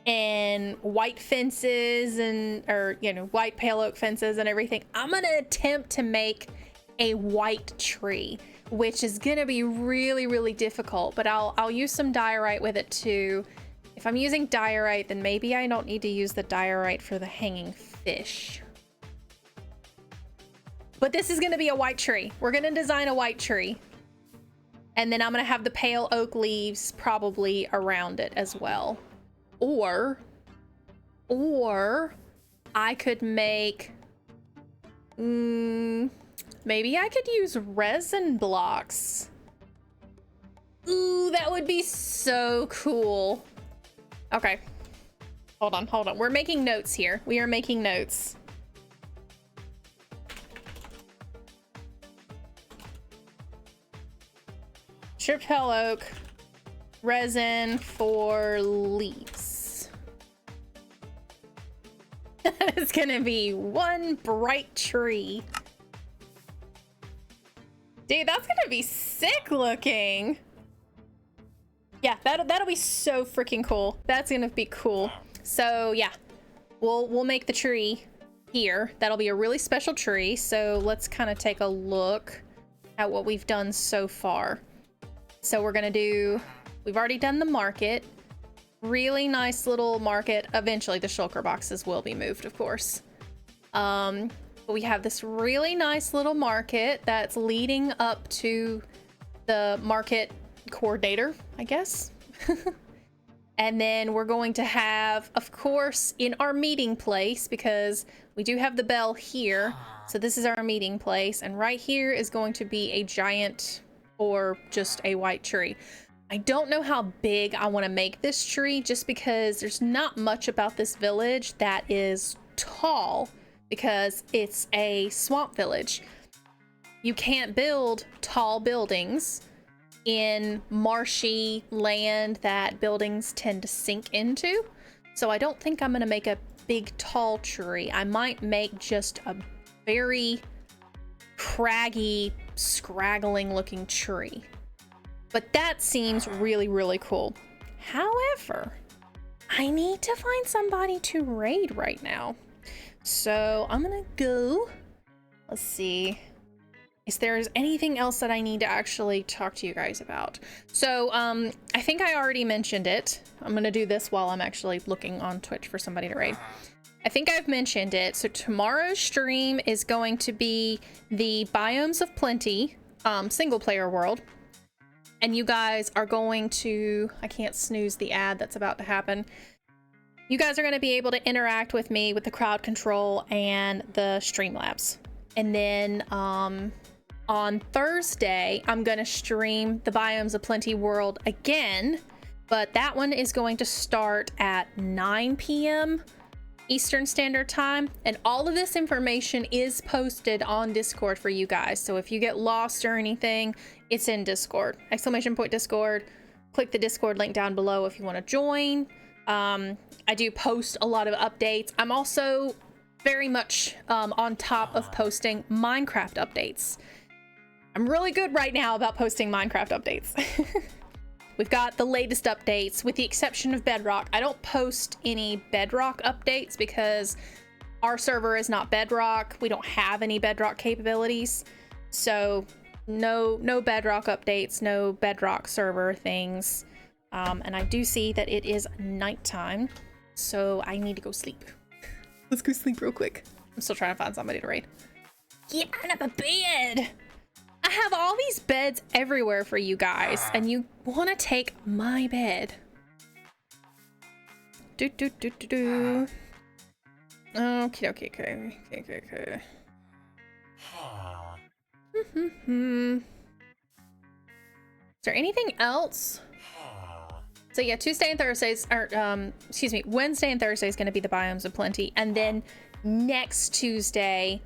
Speaker 1: and white fences and, or, you know, white pale oak fences and everything. I'm gonna attempt to make a white tree, which is gonna be really, really difficult, but I'll use some diorite with it too. If I'm using diorite, then maybe I don't need to use the diorite for the hanging fish. But this is gonna be a white tree. We're gonna design a white tree. And then I'm gonna have the pale oak leaves probably around it as well. Or I could make, maybe I could use resin blocks. Ooh, that would be so cool. Okay. Hold on, hold on. We're making notes here. We are making notes. Chipel oak, resin for leaves. It's gonna be one bright tree. Dude, that's gonna be sick looking. Yeah, that'll be so freaking cool. That's gonna be cool. So yeah, we'll make the tree here. That'll be a really special tree. So let's kind of take a look at what we've done so far. So we're gonna do, we've already done the market. Really nice little market. Eventually the shulker boxes will be moved, of course. But we have this really nice little market that's leading up to the market coordinator, I guess. And then we're going to have, of course, in our meeting place, because we do have the bell here. So this is our meeting place. And right here is going to be a giant or just a white tree. I don't know how big I want to make this tree, just because there's not much about this village that is tall, because it's a swamp village. You can't build tall buildings in marshy land that buildings tend to sink into. So I don't think I'm gonna make a big tall tree. I might make just a very craggy, scraggling looking tree. But that seems really, really cool. However, I need to find somebody to raid right now. So I'm gonna go, let's see if there's anything else that I need to actually talk to you guys about. So I think I already mentioned it. I'm gonna do this while I'm actually looking on Twitch for somebody to raid. I think I've mentioned it. So tomorrow's stream is going to be the Biomes of Plenty single player world. And you guys are going to, I can't snooze the ad that's about to happen. You guys are going to be able to interact with me with the crowd control and the Streamlabs. And then on Thursday, I'm going to stream the Biomes of Plenty world again, but that one is going to start at 9 p.m. Eastern Standard Time. And all of this information is posted on Discord for you guys. So if you get lost or anything, it's in Discord. !Discord. Click the Discord link down below if you want to join. I do post a lot of updates. I'm also very much on top of posting Minecraft updates. I'm really good right now about posting Minecraft updates. We've got the latest updates, with the exception of Bedrock. I don't post any Bedrock updates because our server is not Bedrock. We don't have any Bedrock capabilities. So no Bedrock updates, no Bedrock server things. And I do see that it is nighttime, so I need to go sleep. Let's go sleep real quick. I'm still trying to find somebody to raid. Get out of a bed! I have all these beds everywhere for you guys, and you want to take my bed. Okay. Is there anything else? So yeah, Tuesday and Thursdays, or excuse me, Wednesday and Thursday is going to be the Biomes of Plenty, and then next Tuesday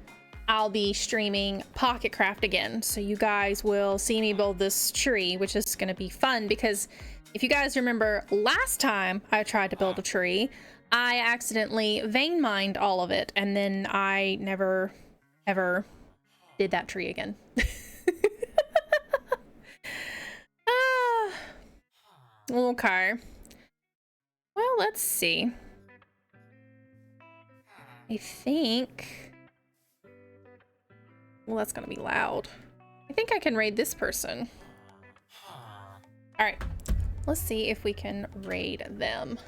Speaker 1: I'll be streaming Pocketcraft again, so you guys will see me build this tree, which is going to be fun, because if you guys remember last time I tried to build a tree, I accidentally vein mined all of it, and then I never ever did that tree again. Okay. Well, let's see. I think... Well, that's gonna be loud. I think I can raid this person. Alright. Let's see if we can raid them.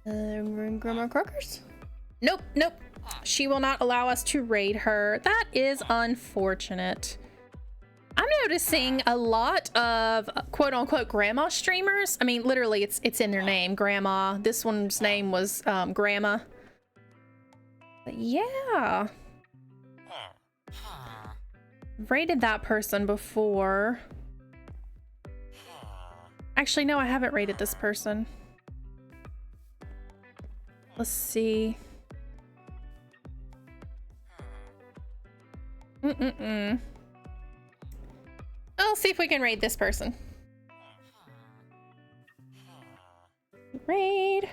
Speaker 1: Grandma Croakers? Nope, nope. She will not allow us to raid her. That is unfortunate. I'm noticing a lot of quote-unquote grandma streamers. I mean, literally, it's in their name, grandma. This one's name was Grandma. But yeah. Rated that person before. Actually, no, I haven't rated this person. Let's see. I'll see if we can raid this person. Raid.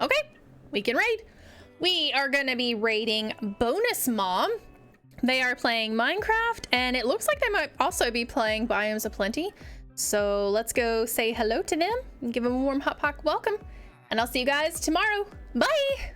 Speaker 1: Okay, we can raid. We are gonna be raiding Bonus Mom. They are playing Minecraft, and it looks like they might also be playing Biomes of Plenty. So let's go say hello to them and give them a warm hot pack welcome. And I'll see you guys tomorrow. Bye!